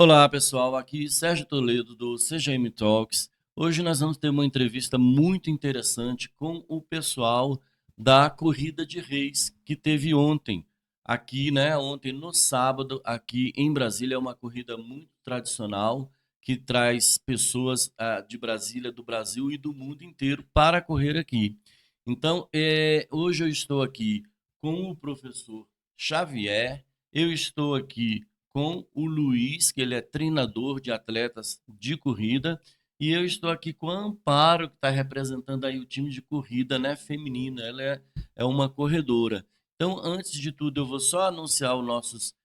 Olá, pessoal. Aqui Sérgio Toledo do CGM Talks. Hoje nós vamos ter uma entrevista muito interessante com o pessoal da Corrida de Reis que teve ontem aqui, né? Ontem no sábado aqui em Brasília. É uma corrida muito tradicional que traz pessoas de Brasília, do Brasil e do mundo inteiro para correr aqui. Então, hoje eu estou aqui com o professor Xavier. Eu estou aqui com o Luiz, que ele é treinador de atletas de corrida, e eu estou aqui com a Amparo, que está representando aí o time de corrida, né, feminina. Ela é uma corredora. Então, antes de tudo, eu vou só anunciar os nossos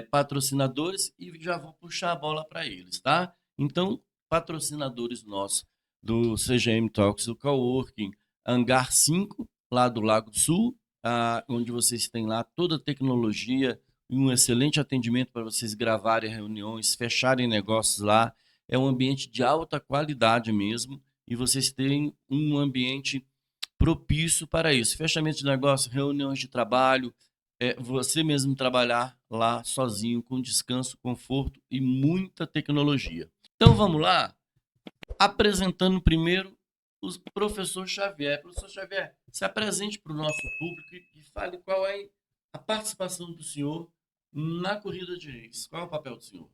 patrocinadores e já vou puxar a bola para eles, tá? Então, patrocinadores nossos do CGM Talks, do Coworking, Hangar 5, lá do Lago do Sul, onde vocês têm lá toda a tecnologia e um excelente atendimento para vocês gravarem reuniões, fecharem negócios lá. É um ambiente de alta qualidade mesmo e vocês têm um ambiente propício para isso. Fechamento de negócio, reuniões de trabalho, você mesmo trabalhar lá sozinho, com descanso, conforto e muita tecnologia. Então vamos lá, apresentando primeiro o professor Xavier. Professor Xavier, se apresente para o nosso público e fale qual é a participação do senhor na corrida de reis. Qual é o papel do senhor?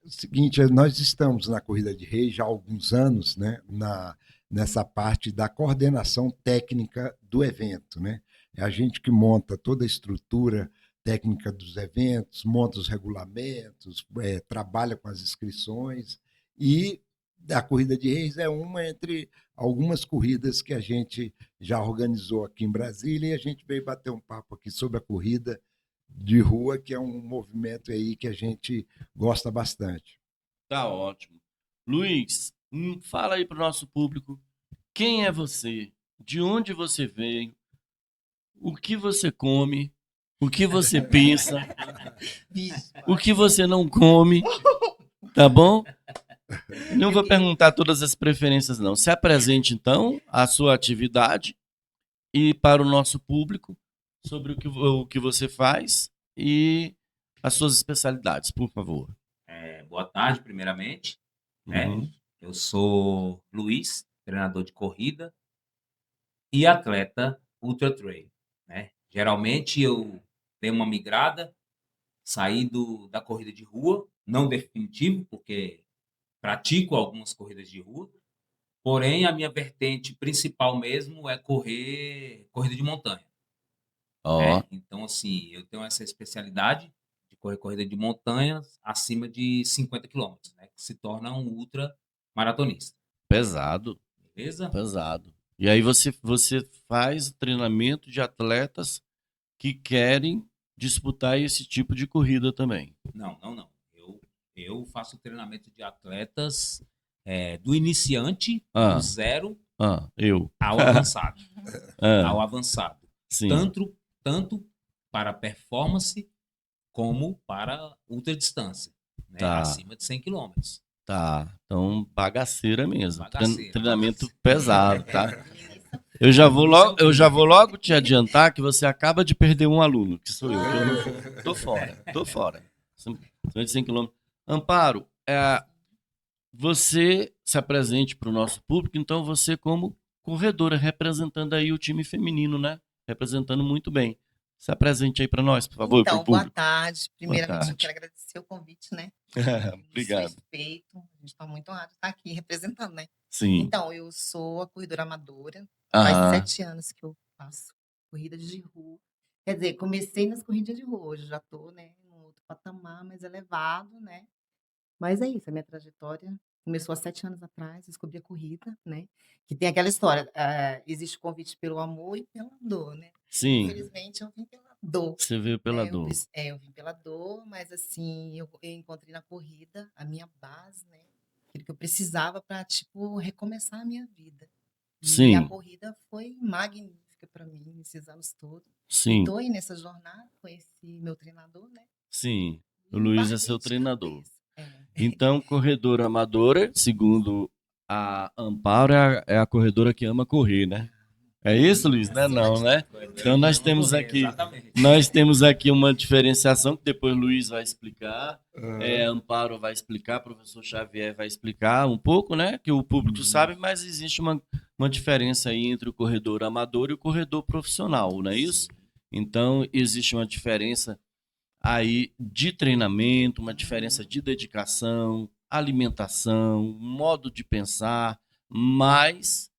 O seguinte, nós estamos na Corrida de Reis já há alguns anos, né, nessa parte da coordenação técnica do evento, né? É a gente que monta toda a estrutura técnica dos eventos, monta os regulamentos, trabalha com as inscrições e a Corrida de Reis é uma entre algumas corridas que a gente já organizou aqui em Brasília e a gente veio bater um papo aqui sobre a corrida de rua, que é um movimento aí que a gente gosta bastante. Tá ótimo. Luiz, fala aí para o nosso público quem é você, de onde você veio, o que você come, o que você pensa, o que você não come, tá bom? Não vou perguntar todas as preferências, não. Se apresente, então, a sua atividade e para o nosso público sobre o que você faz e as suas especialidades, por favor. Boa tarde, primeiramente. Uhum. Eu sou Luiz, treinador de corrida e atleta ultra trail. Geralmente eu dei uma migrada, saí da corrida de rua, não definitivo, porque pratico algumas corridas de rua, porém a minha vertente principal mesmo é correr corrida de montanha. Ó, Então, assim, eu tenho essa especialidade de correr corrida de montanhas acima de 50 quilômetros, né? Que se torna um ultra maratonista. pesado, Beleza? pesado. E aí você faz treinamento de atletas que querem disputar esse tipo de corrida também. Não, não, não. Eu faço treinamento de atletas do iniciante, do Ah, zero eu. ao avançado. Ah, Ao avançado. sim, Tanto para performance como para ultradistância, né? tá, Acima de 100 quilômetros. tá. Então, bagaceira mesmo. Bagaceira, Treinamento bagaceira. pesado, tá? Isso Eu já vou logo te adiantar que você acaba de perder um aluno, que sou eu. Que eu não, tô fora, tô fora. 100 quilômetros. Amparo, você se apresente para o nosso público, então você como corredora, representando aí o time feminino, né? Representando muito bem. Se apresente aí para nós, por favor, para o Então, boa público. tarde. Boa Primeiramente, eu tarde. quero agradecer o convite, né? Obrigado. Respeito. A gente está muito honrado de estar aqui representando, né? Sim. Então, eu sou a corredora amadora. Faz Aham. 7 anos que eu faço corrida de rua. Quer dizer, comecei nas corridas de rua. Hoje eu já estou, né, num outro patamar mais elevado, né? Mas é isso, a minha trajetória começou há 7 anos atrás, descobri a corrida, né, que tem aquela história, existe o convite pelo amor e pela dor, né. Sim, Infelizmente eu vim pela dor, você veio pela né, dor. eu vim pela dor, mas assim, eu encontrei na corrida a minha base, né, aquilo que eu precisava para tipo, recomeçar a minha vida. E a Sim, corrida foi magnífica para mim nesses anos todos. E sim, tô aí nessa jornada, conheci meu treinador, né, sim. O e Luiz é seu embarquei de treinador. cabeça. É. Então, corredora amadora, segundo a Amparo, é a corredora que ama correr, né? É isso, Luiz? Não é Acima não, de né? tudo. Então nós Vamos temos correr, aqui, exatamente. nós temos aqui uma diferenciação que depois o Luiz vai explicar, Aham. Amparo vai explicar, professor Xavier vai explicar um pouco, né? Que o público sabe, Isso. mas existe uma diferença aí entre o corredor amador e o corredor profissional, não é isso? Sim. Então existe uma diferença aí de treinamento, uma diferença de dedicação, alimentação, modo de pensar, mas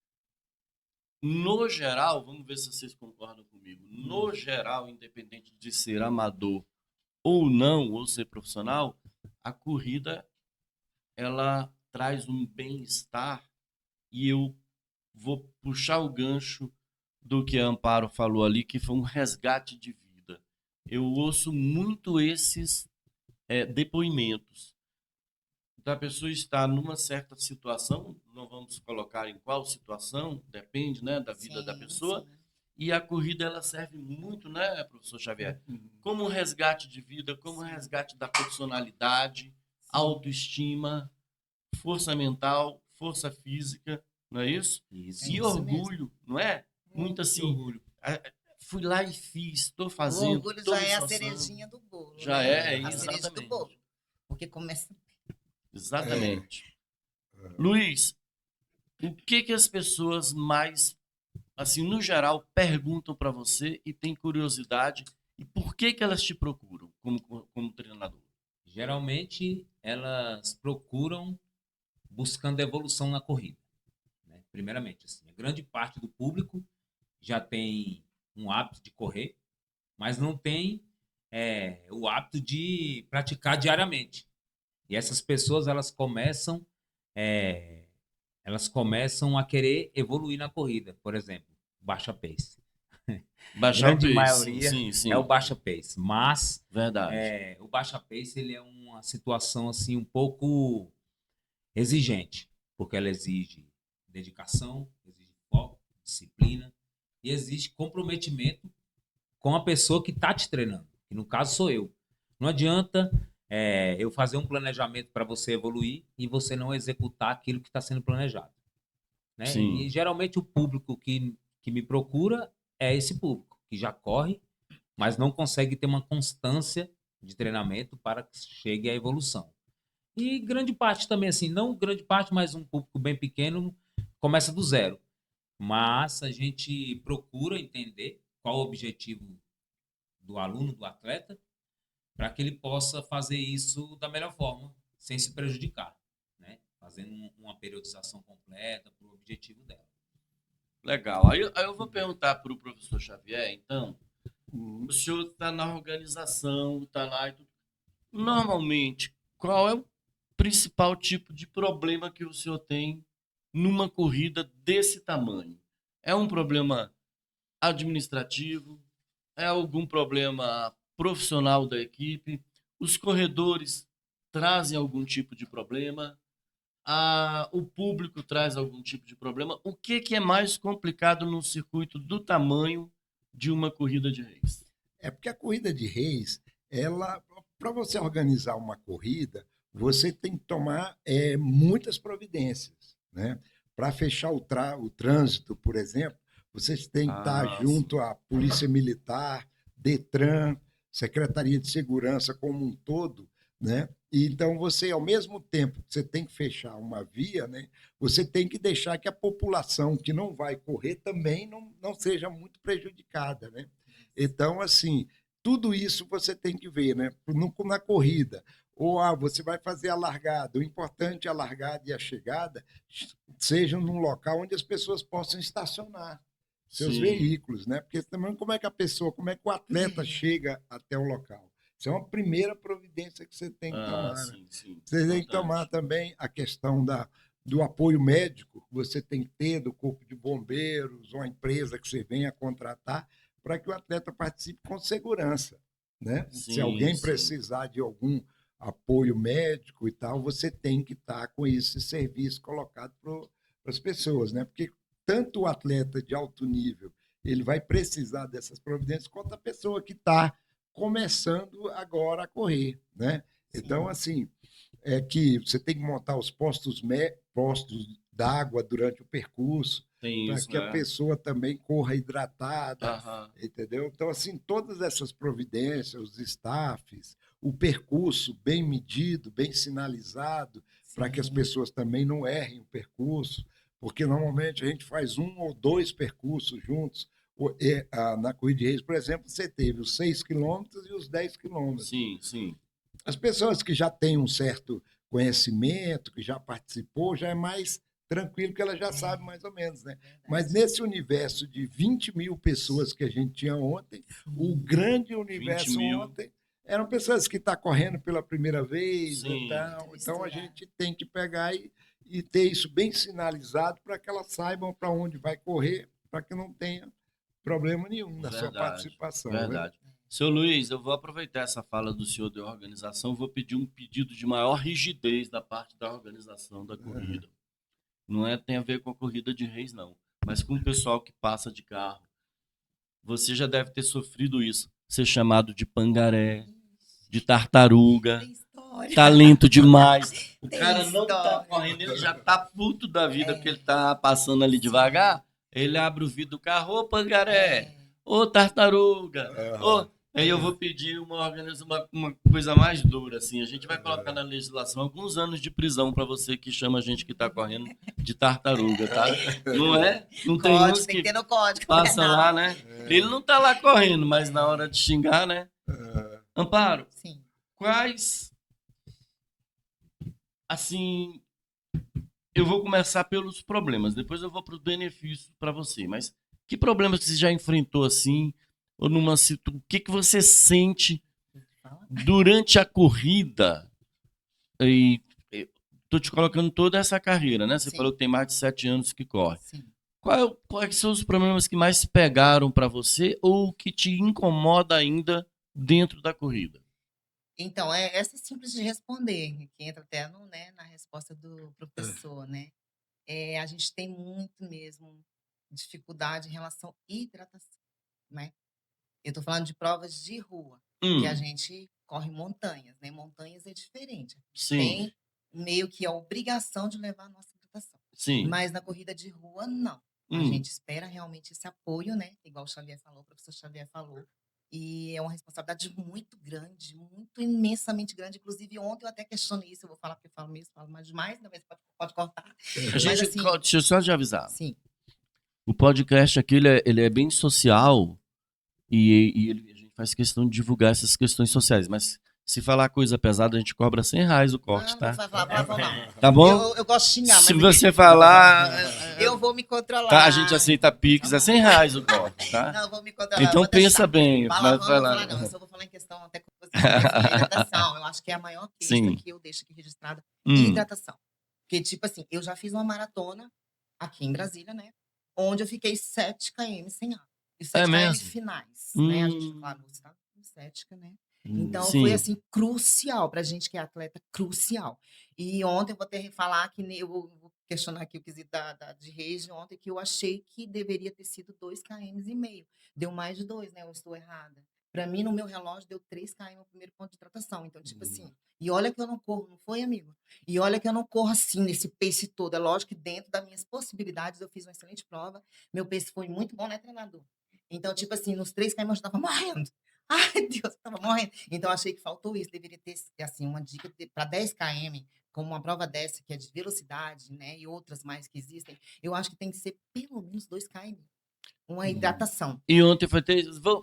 no geral, vamos ver se vocês concordam comigo. No geral, independente de ser amador ou não, ou ser profissional, a corrida ela traz um bem-estar e eu vou puxar o gancho do que a Amparo falou ali, que foi um resgate de vida. Eu ouço muito esses depoimentos da pessoa estar numa certa situação, não vamos colocar em qual situação, depende, né, da vida da Sim, pessoa, sim. e a corrida ela serve muito, né, professor Xavier, como um resgate de vida, como um Sim, resgate da personalidade, sim. autoestima, força mental, força física, não é isso? É Isso. E isso mesmo. orgulho, não é? Muito Muito assim, orgulho. fui lá e fiz, estou O fazendo, orgulho estou já me é a esforçando. cerejinha do bolo, Já né? é, A cereja do exatamente. bolo. Porque começa. Exatamente. Aham. Luiz, o que que as pessoas mais, assim, no geral, perguntam para você e têm curiosidade e por que que elas te procuram como treinador? Geralmente, elas procuram buscando evolução na corrida, né? Primeiramente, assim, a grande parte do público já tem um hábito de correr, mas não tem o hábito de praticar diariamente. E essas pessoas é, elas começam a querer evoluir na corrida, por exemplo, baixa pace. Baixar o Grande pace, sim, maioria sim, é o sim, baixa pace, mas verdade. o baixa pace ele é uma situação assim um pouco exigente, porque ela exige dedicação, exige foco, disciplina e exige comprometimento com a pessoa que está te treinando, que no caso sou eu. Não adianta eu fazer um planejamento para você evoluir e você não executar aquilo que está sendo planejado, né? E Sim, geralmente o público que me procura é esse público que já corre, mas não consegue ter uma constância de treinamento para que chegue à evolução. E grande parte também, assim, não grande parte, mas um público bem pequeno começa do zero. Mas a gente procura entender qual o objetivo do aluno, do atleta, para que ele possa fazer isso da melhor forma, sem se prejudicar, né? Fazendo uma periodização completa para o objetivo dela. legal. Aí eu vou perguntar para o professor Xavier, então, Uhum. o senhor está na organização, está lá e tudo. Normalmente, qual é o principal tipo de problema que o senhor tem numa corrida desse tamanho? É um problema administrativo? É algum problema profissional da equipe? Os corredores trazem algum tipo de problema? O público traz algum tipo de problema? O que que é mais complicado num circuito do tamanho de uma corrida de reis? É porque a corrida de reis, ela, para você organizar uma corrida, você tem que tomar muitas providências, né? Para fechar o trânsito, por exemplo, vocês têm que estar Ah, sim. junto à Polícia Militar, Detran, Secretaria de Segurança como um todo, né? E então você, ao mesmo tempo que você tem que fechar uma via, né? Você tem que deixar que a população que não vai correr também não seja muito prejudicada, né? Então, assim, tudo isso você tem que ver, né? Na corrida. Ou você vai fazer a largada. O importante é a largada e a chegada sejam num local onde as pessoas possam estacionar seus Sim. veículos, né? Porque também como é que a pessoa, como é que o atleta chega até o local? Isso é uma primeira providência que você tem que Ah, tomar, né? sim, sim. Você tem que tomar Importante. também a questão do apoio médico que você tem que ter do corpo de bombeiros ou a empresa que você venha contratar para que o atleta participe com segurança, né? Se Sim, alguém sim. precisar de algum apoio médico e tal, você tem que estar com esse serviço colocado para as pessoas, né? Porque tanto o atleta de alto nível ele vai precisar dessas providências quanto a pessoa que está começando agora a correr, né? Então, Sim. assim, é que você tem que montar os postos d'água durante o percurso, Tem para isso, que a pessoa também corra hidratada, Aham. entendeu? Então, assim, todas essas providências, os staffs, o percurso bem medido, bem sinalizado, para que as Sim. pessoas também não errem o percurso, porque normalmente a gente faz um ou dois percursos juntos. Na Corrida de Reis, por exemplo, você teve os 6 quilômetros e os 10 quilômetros. Sim, sim. As pessoas que já têm um certo conhecimento, que já participou, já é mais tranquilo, que ela já sabe mais ou menos, né? Mas Verdade. nesse universo de 20 mil pessoas que a gente tinha ontem, o grande universo 20.000. ontem eram pessoas que estão correndo pela primeira vez, Sim. então a Misturado. gente tem que pegar e ter isso bem sinalizado para que elas saibam para onde vai correr, para que não tenha problema nenhum na sua Verdade, participação. Né? verdade. Seu Luiz, eu vou aproveitar essa fala do senhor de organização, vou pedir um pedido de maior rigidez da parte da organização da corrida. Não tem a ver com a corrida de reis, não, mas com o pessoal que passa de carro. Você já deve ter sofrido isso, ser chamado de pangaré, de tartaruga, Tem história. talento demais. O Tem cara não tá história. correndo, ele já tá puto da vida É. porque ele tá passando ali Sim. devagar. Ele abre o vidro do carro, ô pangaré, É. ô tartaruga, Aham. Aí eu vou pedir uma coisa mais dura, assim. A gente vai colocar na legislação alguns anos de prisão para você que chama a gente que tá correndo de tartaruga, tá? Não é? Não tem Código, uns tem que que ter no código passa penal. lá, né? Ele não tá lá correndo, mas na hora de xingar, né? Amparo, Sim. quais, assim, eu vou começar pelos problemas, depois eu vou para os benefícios para você, mas que problemas você já enfrentou assim, ou numa situação, o que que você sente Fala. durante a corrida? E tô te colocando toda essa carreira, né? Você Sim. falou que tem mais de 7 anos que corre. Sim. Quais são os problemas que mais pegaram para você ou que te incomoda ainda dentro da corrida? Então, essa é simples de responder, que entra até no, né, na resposta do professor, né? A gente tem muito mesmo dificuldade em relação à hidratação, né? Eu estou falando de provas de rua, que a gente corre montanhas, né? Montanhas é diferente. A gente Sim, tem meio que a obrigação de levar a nossa hidratação. sim. Mas na corrida de rua, não. A Hum. gente espera realmente esse apoio, né? Igual o Xavier falou, o professor Xavier falou. E é uma responsabilidade muito grande, muito imensamente grande. Inclusive, ontem eu até questionei isso, eu vou falar porque eu falo mesmo, falo mais demais, talvez pode cortar. A Mas gente, assim, deixa eu só te avisar. sim, O podcast aqui ele é bem social e a gente faz questão de divulgar essas questões sociais. Mas se falar coisa pesada, a gente cobra R$ 100 o corte, não tá? vou falar palavrão, não. Tá bom? Eu gosto de xingar, Se mas você falar, eu vou me controlar. tá, a gente aceita Pix, é R$ 100 o corte, tá? Não, eu vou me controlar. Então vou pensa deixar. bem. Palavrão Mas não vai vou lá. falar, não. Eu só vou falar em questão até com você, em questão da hidratação. Eu acho que é a maior queixa Sim. que eu deixo aqui registrada. Hum. Hidratação. Porque, tipo assim, eu já fiz uma maratona aqui em Brasília, né? Onde eu fiquei 7 km sem água. E 7 km mesmo? finais, né? A gente, Hum. claro, você tá com 7, né? Então, Sim. foi assim, crucial pra gente que é atleta, crucial. E ontem eu vou ter que falar que eu vou questionar aqui o quesito de Reis de ontem, que eu achei que deveria ter sido 2,5 km. Deu mais de 2, né? Eu estou errada. Pra mim, no meu relógio, deu 3 km o primeiro ponto de hidratação. Então, tipo assim, e olha que eu não corro, não foi, amigo? E olha que eu não corro assim, nesse pace todo. É lógico que dentro das minhas possibilidades, eu fiz uma excelente prova. Meu pace foi muito bom, né, treinador? Então, tipo assim, nos 3 km eu já tava morrendo. Ai, Deus, eu tava morrendo. Então, eu achei que faltou isso. Deveria ter, assim, uma dica para 10 km, como uma prova dessa, que é de velocidade, né? E outras mais que existem. Eu acho que tem que ser pelo menos 2 km. Uma hidratação. E ontem foi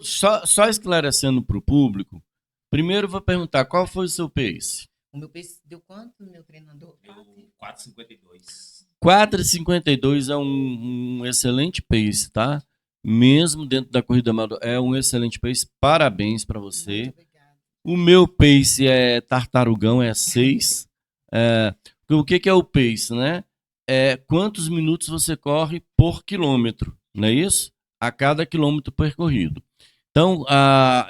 só esclarecendo para o público. Primeiro eu vou perguntar qual foi o seu pace? O meu pace deu quanto, meu treinador? Deu 4,52. 4,52 é um excelente pace, tá? Mesmo dentro da corrida amadora, é um excelente pace. Parabéns para você. Muito obrigada. O meu pace é tartarugão, é 6. O que é o pace, né? É quantos minutos você corre por quilômetro, não é isso? A cada quilômetro percorrido. Então,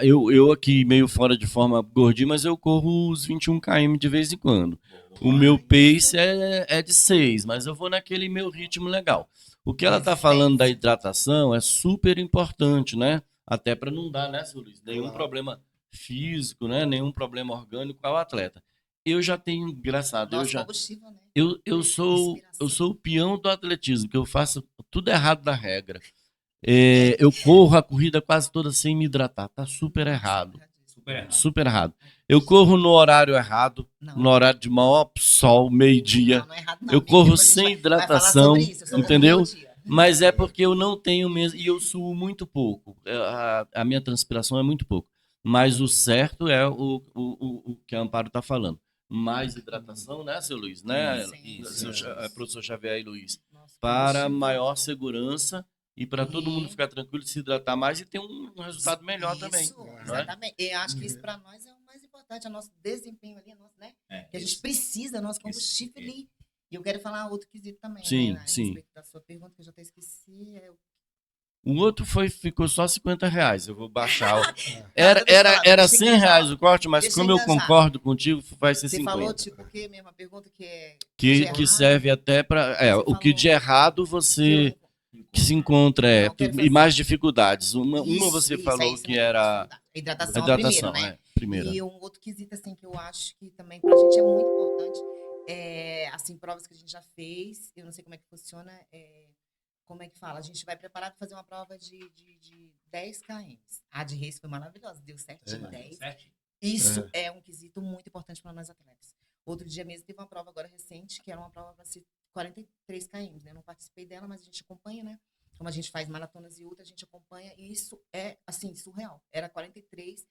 eu aqui meio fora de forma gordinho, mas eu corro os 21 km de vez em quando. O meu pace é de 6, mas eu vou naquele meu ritmo legal. O que ela está falando da hidratação é super importante, né? Até para não dar, né, seu Luiz? Nenhum problema físico, né? Nenhum problema orgânico ao atleta. eu já tenho, engraçado, Nosso combustível, né? eu Inspiração. sou o peão do atletismo, que eu faço tudo errado da regra. Eu corro a corrida quase toda sem me hidratar, tá super errado. Super errado. Super errado. Eu corro no horário errado, Não, no horário de maior sol, meio-dia. não é errado, não. Eu Meio-dia corro depois a gente sem vai falar hidratação, sobre isso. Eu só corro entendeu? meio-dia. Mas é porque eu não tenho mesmo, e eu suo muito pouco. A minha transpiração é muito pouco. Mas o certo é o que a Amparo está falando. Mais hidratação, né, seu Luiz? Né, Sim, professor Xavier e Luiz? Nosso Para combustível. maior segurança e para todo mundo E ficar tranquilo, se hidratar mais e ter um resultado melhor também. isso, Não é? exatamente. Eu acho que isso para nós é o mais importante, é o nosso desempenho ali, né? Que a gente precisa, nosso combustível ali. E eu quero falar outro quesito também, Sim, né? A sim. respeito da sua pergunta, que eu já até esqueci. O outro ficou só R$ 50. Eu vou baixar. Nada, deixa eu falar, Era deixa eu R$ 100 engajar. o corte, mas Deixa eu como eu engajar. concordo contigo, vai ser Você falou, 50. tipo, o quê mesmo? A pergunta que é Que errado, serve até para. Você O que de falou errado que eu você não... que se encontra Não, eu quero e fazer... mais dificuldades. Uma você Isso, é falou isso que mesmo. era A a hidratação é o primeiro, hidratação, né? primeira. E um outro quesito, assim, que eu acho que também pra gente é muito importante, assim, provas que a gente já fez, eu não sei como é que funciona, como é que fala? A gente vai preparar para fazer uma prova de 10 km. A de Reis foi maravilhosa, deu certinho, 10. Isso é um quesito muito importante para nós atletas. Outro dia mesmo teve uma prova agora recente, que era uma prova para ser 43 km, né? Eu não participei dela, mas a gente acompanha, né? Como a gente faz maratonas e ultra, a gente acompanha, e isso é, assim, surreal. Era 43,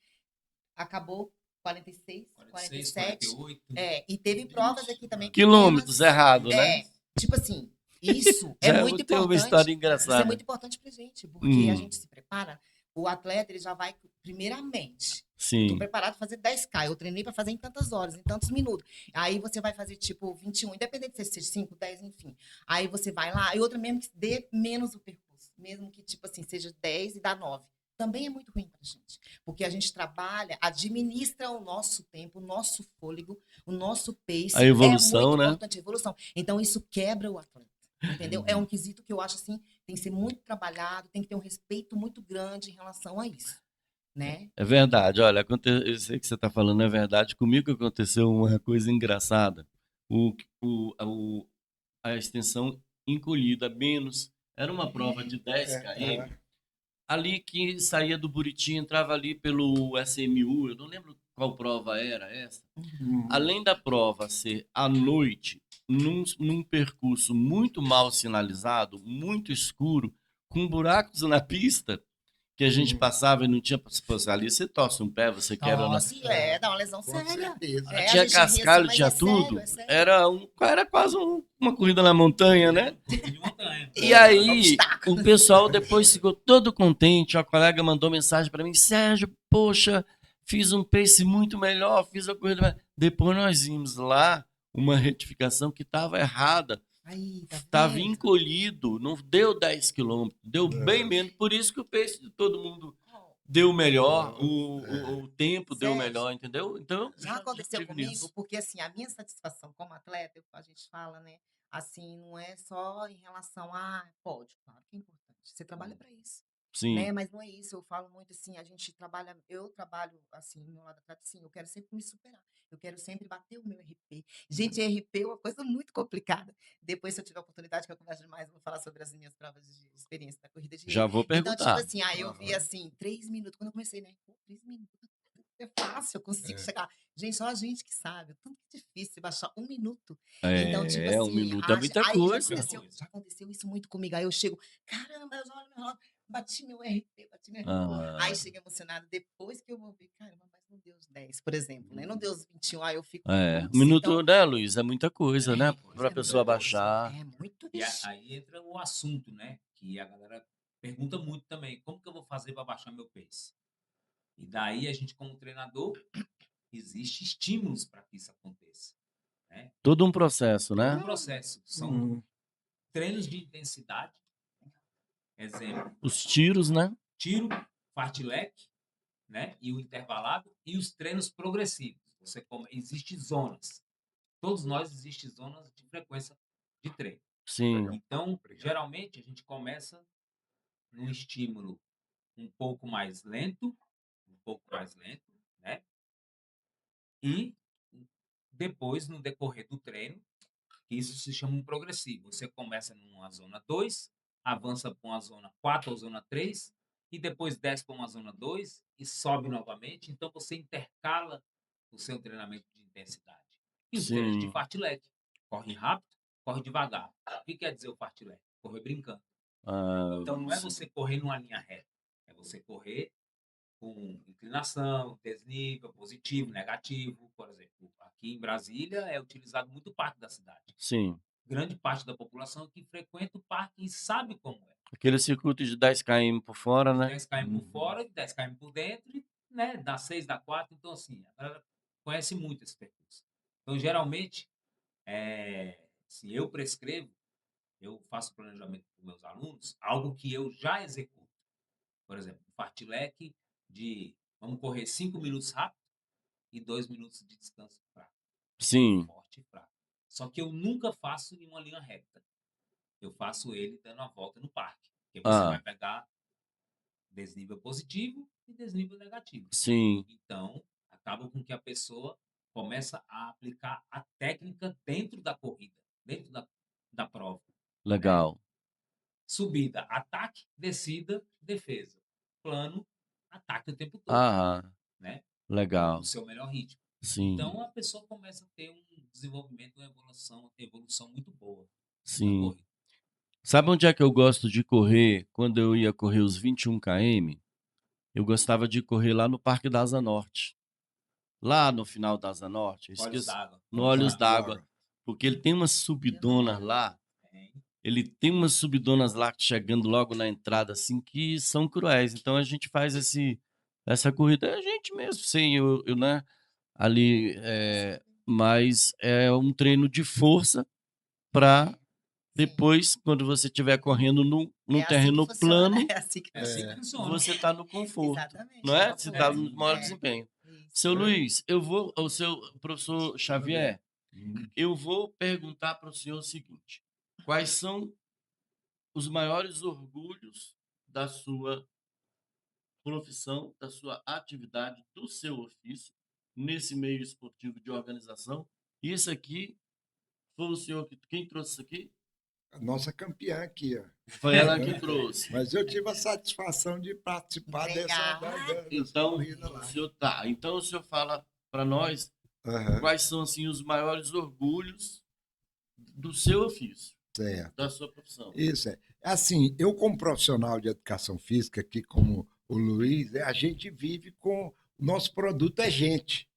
acabou 46, 47. 48. E teve provas aqui também Quilômetros pequenas. errado, né? Tipo assim, isso Já é vou muito ter uma importante. história Isso é engraçada. muito importante pra gente, porque a gente se prepara. O atleta, ele já vai, primeiramente, eu Sim. tô preparado para fazer 10K. Eu treinei para fazer em tantas horas, em tantos minutos. Aí você vai fazer, tipo, 21, independente se seja 5, 10, enfim. Aí você vai lá, e outra mesmo que dê menos o percurso. Mesmo que, tipo assim, seja 10 e dá 9. Também é muito ruim pra gente. Porque a gente trabalha, administra o nosso tempo, o nosso fôlego, o nosso pace. A evolução, é muito né? importante, a evolução. Então, isso quebra o atleta. Entendeu? É um quesito que eu acho assim, tem que ser muito trabalhado, tem que ter um respeito muito grande em relação a isso, né? É verdade, olha, eu sei que você está falando, é verdade. Comigo aconteceu uma coisa engraçada. O, a extensão encolhida, menos. Era uma prova de 10 km. Ali que saía do Buriti, entrava ali pelo SMU, eu não lembro qual prova era essa. Além da prova ser à noite, num percurso muito mal sinalizado, muito escuro, com buracos na pista, que a gente passava e não tinha. Se fosse ali, você torce um pé, você quebra na. Nossa, dá uma lesão Com séria. certeza. A Tinha gente ri assim, cascalho, mas tinha é sério, tudo. é sério. Era quase uma corrida na montanha, né? De montanha. E aí, Obstáculo. o pessoal depois ficou todo contente. A colega mandou mensagem para mim: Sérgio, poxa, fiz um pace muito melhor, fiz a corrida. Depois nós vimos lá uma retificação que estava errada. Aí, tá Estava vendo? encolhido, não deu 10 quilômetros, deu bem menos. Por isso que o pace de todo mundo deu melhor, o tempo deu Sérgio, melhor, entendeu? Então, já aconteceu tive comigo, nisso. porque assim, a minha satisfação como atleta, a gente fala, né? Assim, não é só em relação a pódio, claro que é importante. Você trabalha para isso. Né? Sim, Mas não é isso, eu falo muito assim, eu trabalho assim, no meu lado atrás, assim, eu quero sempre me superar, eu quero sempre bater o meu RP. Gente, RP é uma coisa muito complicada. Depois, se eu tiver oportunidade, que eu converso demais, eu vou falar sobre as minhas provas de experiência da corrida de já rei. vou Então, tipo perguntar. assim, aí eu vi assim, 3 minutos, quando eu comecei, né? Pô, 3 minutos, é fácil, eu consigo chegar. Gente, só a gente que sabe, o tanto que é difícil baixar 1 minuto. Então, tipo Um assim, minuto é muita aí coisa. já aconteceu isso muito comigo. Aí eu chego, caramba, eu já olho meu relógio, bati meu RP, bati meu RP. Aí Ah, chego emocionada, depois que eu vou ver, caramba, mas não deu os 10, por exemplo, né? Não deu os 21, aí eu fico, um putz, então, minuto, né, Luiz? É muita coisa, né? Para a é pessoa muita coisa. baixar. É muito, E bicho. aí entra o assunto, né? Que a galera pergunta muito também, como que eu vou fazer para baixar meu pace? E daí a gente, como treinador, existe estímulos para que isso aconteça, né? Todo um processo, Todo um né? processo. São treinos de intensidade, exemplo, Os tiros, né? tiro, fartlek, né? E o intervalado e os treinos progressivos. Existem zonas. Todos nós existem zonas de frequência de treino. Sim. Então, geralmente a gente começa num estímulo um pouco mais lento, né? E depois, no decorrer do treino, isso se chama um progressivo. Você começa numa zona 2, avança para uma zona 4 ou zona 3, e depois desce para uma zona 2 e sobe novamente. Então, você intercala o seu treinamento de intensidade. E os treinos de Sim. fartlek. Corre rápido, corre devagar. O que quer dizer o fartlek? Correr brincando. Ah, Então, não é sim. você correr numa linha reta. É você correr com inclinação, desnível, positivo, negativo. Por exemplo, aqui em Brasília é utilizado muito o parque da cidade. Sim. Grande parte da população que frequenta o parque e sabe como é. Aquele circuito de 10 km por fora, né? 10 km por fora e 10 km por dentro, e, né, dá 6, dá 4. Então, assim, a galera conhece muito esse percurso. Então, geralmente, se eu prescrevo, eu faço planejamento com meus alunos, algo que eu já executo. Por exemplo, um fartlek de vamos correr 5 minutos rápido e 2 minutos de descanso fraco. Sim. Forte e fraco. Só que eu nunca faço em uma linha reta. Eu faço ele dando uma volta no parque. Porque você vai Ah, pegar desnível positivo e desnível negativo. sim. Então, acaba com que a pessoa começa a aplicar a técnica dentro da corrida, dentro da prova. Né? Legal. Subida, ataque, descida, defesa. Plano, ataque o tempo todo. Ah, Né? legal. No seu melhor ritmo. Sim. Então, a pessoa começa a ter um desenvolvimento, uma evolução muito boa na Sim. corrida. Sabe onde é que eu gosto de correr? Quando eu ia correr os 21 km, eu gostava de correr lá no Parque da Asa Norte. Lá no final da Asa Norte, eu Olhos esqueci, d'água. no Olhos Olhos d'Água. d'Água, porque ele tem umas subidonas lá, Tem. ele tem umas subidonas lá chegando logo na entrada, assim, que são cruéis. Então a gente faz essa corrida, a gente mesmo, sem eu, né, ali, mas é um treino de força para Sim. depois, quando você estiver correndo num É assim que terreno funciona, plano, é assim que É assim que funciona. funciona. você está no conforto, Exatamente, não no é? Você está conforto. no maior É, desempenho. isso. Seu Luiz, o seu professor Xavier, Hum. eu vou perguntar para o senhor o seguinte: quais são os maiores orgulhos da sua profissão, da sua atividade, do seu ofício nesse meio esportivo de organização? Isso aqui foi o senhor quem trouxe isso aqui? A nossa campeã aqui, ó. Foi ela que trouxe. Mas eu tive a satisfação de participar Entregar. dessa Então, corrida lá. o senhor tá. Então o senhor fala para nós Aham, quais são assim os maiores orgulhos do seu ofício, certo. da sua profissão. Isso é. Assim, eu como profissional de educação física, aqui como o Luiz, a gente vive com o nosso produto é gente,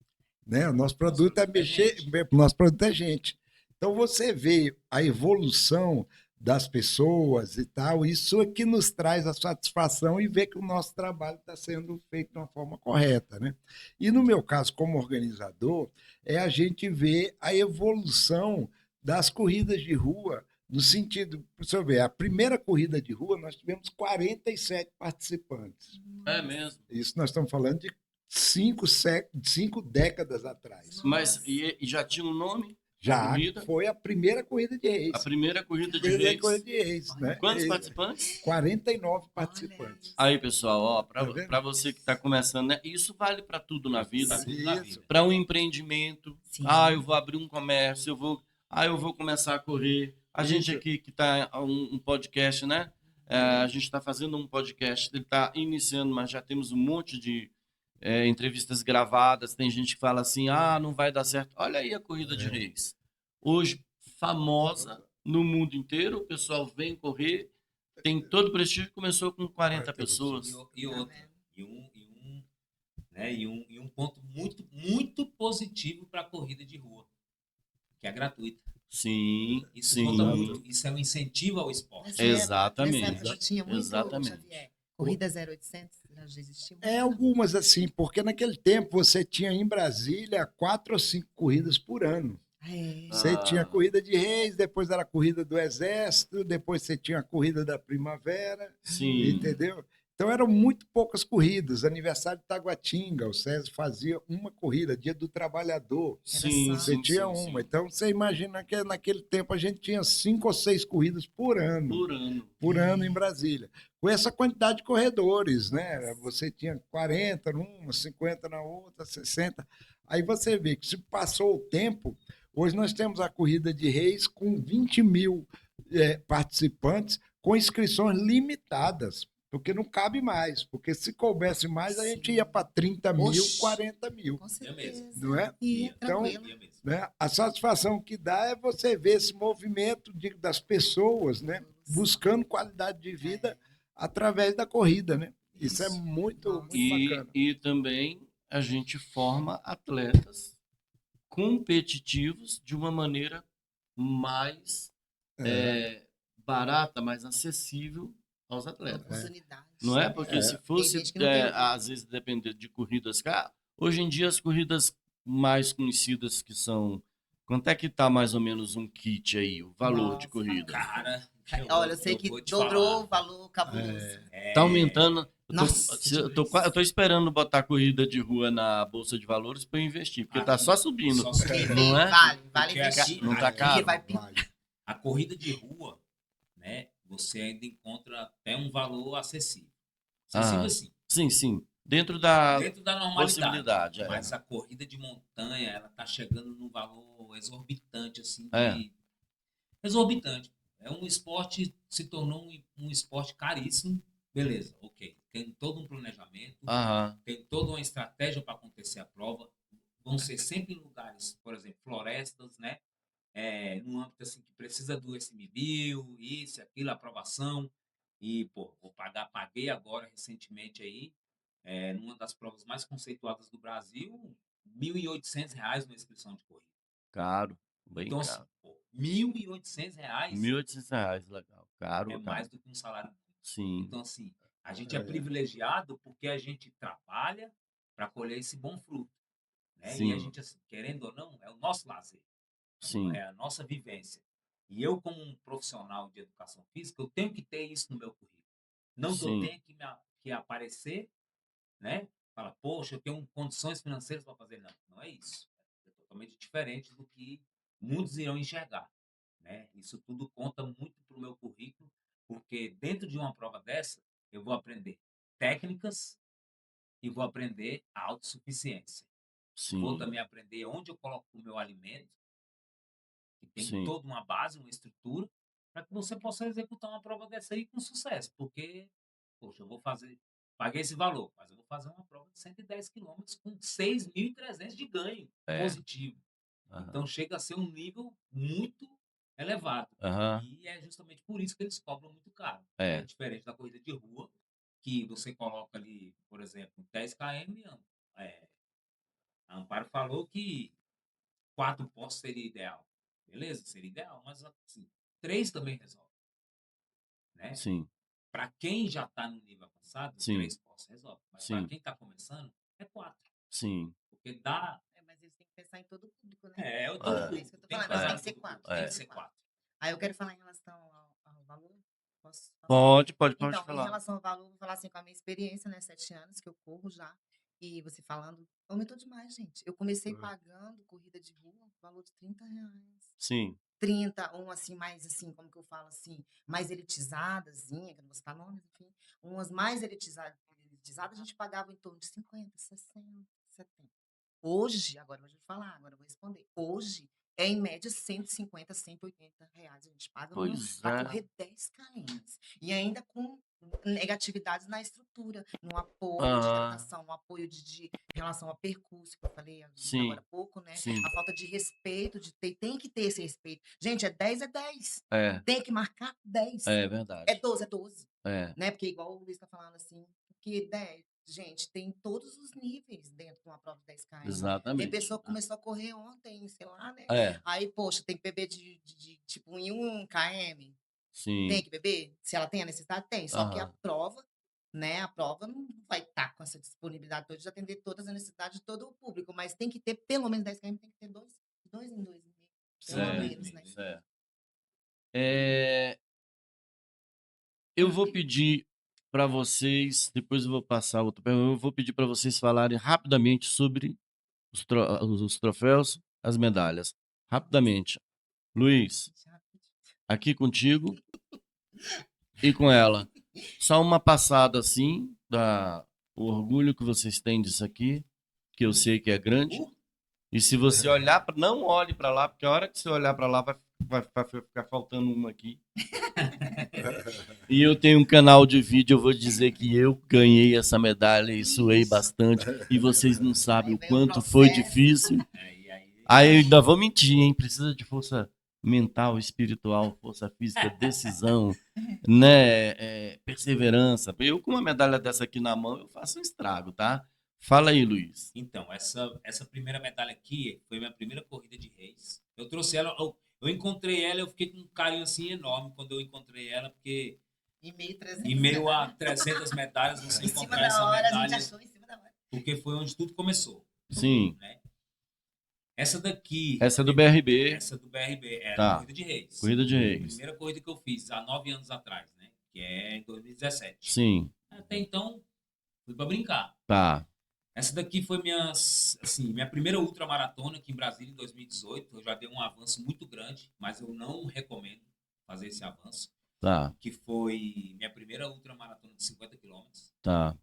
né? O nosso produto é mexer, nosso produto é gente. Então você vê a evolução das pessoas e tal, isso é que nos traz a satisfação e ver que o nosso trabalho está sendo feito de uma forma correta, né? E no meu caso, como organizador, é a gente ver a evolução das corridas de rua, no sentido, para você ver, a primeira corrida de rua nós tivemos 47 participantes. É mesmo. Isso nós estamos falando de 5 décadas atrás. Mas e já tinha um nome? Já corrida? foi a primeira corrida de reis. A primeira corrida de Primeira reis. corrida de reis, né? Quantos E participantes? 49 participantes. Aí, pessoal, ó, Tá vendo? para você que está começando, né? Isso vale para tudo na vida. Pra tudo na Isso. vida. Para um empreendimento. Sim. Eu vou abrir um comércio, eu vou começar a correr. A gente Isso. aqui que está um podcast, né? A gente está fazendo um podcast, ele está iniciando, mas já temos um monte de entrevistas gravadas. Tem gente que fala assim, não vai dar certo. Olha aí a Corrida de Reis. Hoje, famosa no mundo inteiro, o pessoal vem correr, tem todo o prestígio, começou com 40 pessoas. E outra, e um ponto muito, muito positivo para a corrida de rua, que é gratuita. Sim, Isso sim. conta muito. Isso é um incentivo ao esporte. Exatamente. Nessa época já tinha muito, Exatamente. Xavier. Corrida 0800 já existia muito. É algumas assim, porque naquele tempo você tinha em Brasília 4 ou 5 corridas por ano. É. Você tinha a corrida de reis, depois era a corrida do exército, depois você tinha a corrida da primavera, Sim. entendeu? Então eram muito poucas corridas. Aniversário de Taguatinga, o César fazia uma corrida, Dia do Trabalhador. Sim, Você sim, tinha sim, uma. sim. Então você imagina que naquele tempo a gente tinha 5 ou 6 corridas por ano. Por ano. Em Brasília. Com essa quantidade de corredores, né? Você tinha 40 numa, 50 na outra, 60. Aí você vê que se passou o tempo, hoje nós temos a corrida de reis com 20 mil participantes, com inscrições limitadas, porque não cabe mais. Porque se coubesse mais, a gente ia para 30 mil, Oxi, 40 mil, com Ia mesmo. certeza. não é? Ia, Então, tranquilo. Ia mesmo. né, a satisfação que dá é você ver esse movimento das pessoas, né, buscando qualidade de vida através da corrida, né? Isso é muito, muito bacana. E também a gente forma atletas competitivos de uma maneira mais barata, mais acessível aos atletas. Oportunidade. Não é? Porque se fosse, gente que não tem. às vezes, depender de corridas. Hoje em dia, as corridas mais conhecidas que são. Quanto é que tá mais ou menos um kit aí, o valor de Nossa, corrida? Cara, Olha, eu sei que vou te dobrou falar. o valor cabuloso. Tá aumentando. Nossa, Eu tô esperando botar corrida de rua na Bolsa de Valores para eu investir, porque tá só subindo. Só subindo. Não é? Vale Porque investir. aqui- Não tá aqui caro? Porque vai Vale. A corrida de rua, né? Você ainda encontra até um valor acessível. Acessível Ah, assim, sim, sim. Dentro da dentro da normalidade. possibilidade. Mas a corrida de montanha, ela tá chegando num valor exorbitante, assim, É. exorbitante. É um esporte, se tornou um esporte caríssimo. Beleza, ok. Tem todo um planejamento, Aham. tem toda uma estratégia para acontecer a prova. Vão ser sempre em lugares, por exemplo, florestas, né? Num âmbito assim que precisa do ICMBio, isso, aquilo, aprovação. E, pô, paguei agora recentemente aí, numa das provas mais conceituadas do Brasil, R$ 1.800 na inscrição de corrida. Caro. Bem Então, assim, caro. pô, R$ 1.800 R$ 1.800, legal. é Caro, caro. mais do que um salário mínimo. Sim. Então, assim, a gente é privilegiado porque a gente trabalha para colher esse bom fruto, né? E a Sim. gente, assim, querendo ou não, é o nosso lazer, Sim. é a nossa vivência. E eu, como um profissional de educação física, eu tenho que ter isso no meu currículo. Não que eu Sim. tenha que aparecer, né? Fala, poxa, eu tenho condições financeiras para fazer. Não, não é isso. É totalmente diferente do que muitos irão enxergar, né? Isso tudo conta muito para o meu currículo, porque dentro de uma prova dessa, eu vou aprender técnicas e vou aprender a autossuficiência. Vou Sim. também aprender onde eu coloco o meu alimento, que tem Sim. toda uma base, uma estrutura, para que você possa executar uma prova dessa aí com sucesso. Porque, poxa, eu vou fazer, paguei esse valor, mas eu vou fazer uma prova de 110 quilômetros com 6.300 de ganho positivo. Aham. Então chega a ser um nível muito elevado. Aham. E é justamente por isso que eles cobram muito caro. É. É diferente da corrida de rua, que você coloca ali, por exemplo, 10 km, a Amparo falou que 4 postos seria ideal. Beleza, seria ideal, mas assim, 3 também resolve, né? Sim. Para quem já está no nível avançado, Sim. 3 postos resolve. Mas para Sim. quem está começando, é 4. Sim. Porque dá. Mas eles têm que pensar em todo o público, né? É o É. todo É público. isso que eu tô Tem que falando, mas pensar tem em que ser todo público. 4. Tem que ser 4. Aí eu quero falar em relação ao valor. Posso falar? Pode Então, em falar. relação ao valor, vou falar assim com a minha experiência, né? 7 anos que eu corro já. E você falando, aumentou demais, gente. Eu comecei pagando corrida de rua, valor de R$ 30. Sim. 30, assim, mais assim, como que eu falo assim, mais elitizadazinha, que eu não vou citar nomes, enfim. Umas mais elitizadas, a gente pagava em torno de 50, 60, 70. Hoje, agora eu vou te falar, agora eu vou responder. Hoje é em média R$ 150, R$ 180 a gente paga Pois para é. correr 10 km. E ainda com negatividades na estrutura, no apoio de Aham. hidratação, no apoio de relação ao percurso, que eu falei Sim. agora há pouco, né? Sim. A falta de respeito, tem que ter esse respeito. Gente, é 10, é 10. É. Tem que marcar 10. É É verdade. 12, é 12. É. Né? Porque igual o Luiz está falando assim, porque 10, gente, tem todos os níveis dentro de uma prova de 10 km. Tem Exatamente. pessoa que começou a correr ontem, sei lá, né? É. Aí, poxa, tem que beber de tipo em 1 km. Sim. Tem que beber? Se ela tem a necessidade, tem. Só que a Aham. prova, né? A prova não vai estar com essa disponibilidade toda de atender todas as necessidades de todo o público, mas tem que ter pelo menos 10 km, tem que ter dois em 2,5. Pelo Certo. menos, né? Certo. Eu vou pedir para vocês, depois eu vou passar outra pergunta, eu vou pedir para vocês falarem rapidamente sobre os troféus, as medalhas. Rapidamente. Luiz, aqui contigo e com ela. Só uma passada assim, o orgulho que vocês têm disso aqui, que eu sei que é grande. E se você olhar, não olhe para lá, porque a hora que você olhar para lá vai ficar faltando uma aqui. E eu tenho um canal de vídeo, eu vou dizer que eu ganhei essa medalha e suei bastante. E vocês não sabem Aí o vem o quanto foi processo. difícil. E aí, Aí eu ainda vou mentir, hein? Precisa de força mental, espiritual, força física, decisão, né? Perseverança. Eu com uma medalha dessa aqui na mão, eu faço um estrago, tá? Fala aí, Luiz. então, essa primeira medalha aqui foi minha primeira corrida de reis. Eu trouxe ela, eu encontrei ela, eu fiquei com um carinho assim enorme quando eu encontrei ela, porque Em meio, 300 em meio a medalhas. 300 medalhas, você Em cima encontrar da essa hora, a gente medalha, achou em cima da hora. porque foi onde tudo começou, Sim, né? Essa daqui, essa é do BRB, essa do BRB, é a Tá. corrida de reis. Corrida de A Reis. primeira corrida que eu fiz há 9 anos atrás, né? Que é em 2017. Sim, Até então, fui para brincar. tá. Essa daqui foi minha primeira ultramaratona aqui em Brasília em 2018. Eu já dei um avanço muito grande, mas eu não recomendo fazer esse avanço, Tá, que foi minha primeira ultramaratona de 50 quilômetros. tá.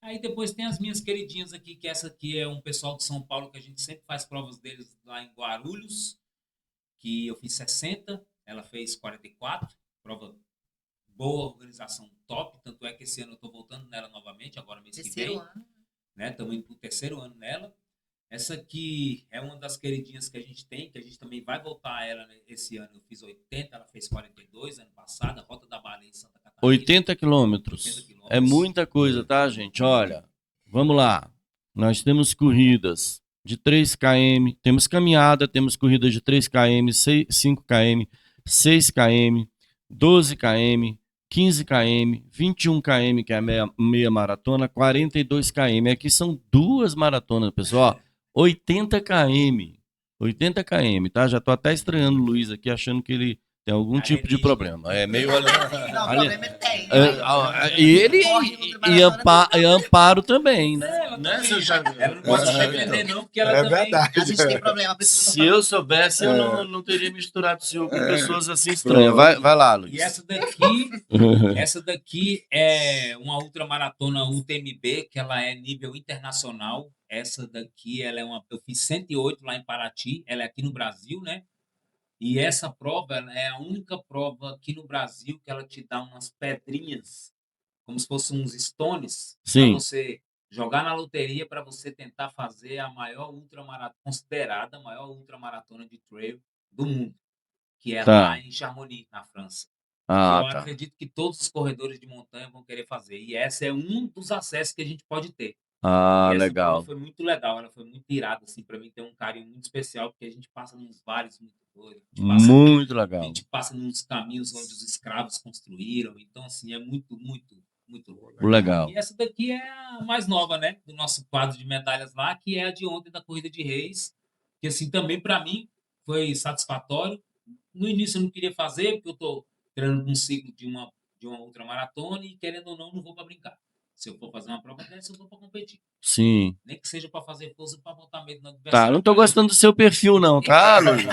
Aí depois tem as minhas queridinhas aqui, que essa aqui é um pessoal de São Paulo que a gente sempre faz provas deles lá em Guarulhos, que eu fiz 60, ela fez 44, prova boa, organização top, tanto é que esse ano eu tô voltando nela novamente, agora mês que Terceiro vem, ano. né? Estamos indo pro 3º ano nela. Essa aqui é uma das queridinhas que a gente tem, que a gente também vai voltar a ela esse ano. Eu fiz 80, ela fez 42 ano passado, a Rota da Baleia em Santa Catarina. 80 quilômetros. 80 quilômetros. É muita coisa, tá, gente? Olha, vamos lá. Nós temos corridas de 3 km, temos caminhada, temos corridas de 3 km, 5 km, 6 km, 12 km, 15 km, 21 km, que é a meia maratona, 42 km. Aqui são 2 maratonas, pessoal. 80 km. 80 km, tá? Já tô até estranhando o Luiz aqui, achando que ele tem algum tipo de Alienígena. problema. É meio ali. Não, o Ali- problema é tem. E ele Corre e ultramaratona, e Amparo também, né? Ela Né, também. seu Xavier? Ela não pode se defender, não, porque ela É também. verdade. A gente tem problema. precisa Se eu soubesse, eu não teria misturado o senhor com pessoas assim estranhas. Vai lá, Luiz. E essa daqui é uma ultramaratona UTMB, que ela é nível internacional. Essa daqui, eu fiz 108 lá em Paraty, ela é aqui no Brasil, né? E essa prova ela é a única prova aqui no Brasil que ela te dá umas pedrinhas, como se fossem uns stones, para Sim. você jogar na loteria para você tentar fazer a maior ultramaratona, considerada a maior ultramaratona de trail do mundo, que é Tá. lá em Chamonix, na França. Ah, Eu tá. acredito que todos os corredores de montanha vão querer fazer. E essa é um dos acessos que a gente pode ter. Ah, E essa legal. prova foi muito legal, ela foi muito irada, assim, para mim tem um carinho muito especial, porque a gente passa nos vales muito doidos, Muito a legal. gente passa nos caminhos onde os escravos construíram, então, assim, é muito, muito, muito louco. Legal. E essa daqui é a mais nova, né, do nosso quadro de medalhas lá, que é a de ontem da Corrida de Reis, que, assim, também para mim foi satisfatório. No início eu não queria fazer, porque eu tô treinando um ciclo de uma ultramaratona e, querendo ou não vou para brincar. Se eu for fazer uma prova dessa, eu vou para competir. Sim. Nem que seja para fazer força para botar medo no adversário. Tá, não tô gostando do seu perfil, não, tá, Luiz?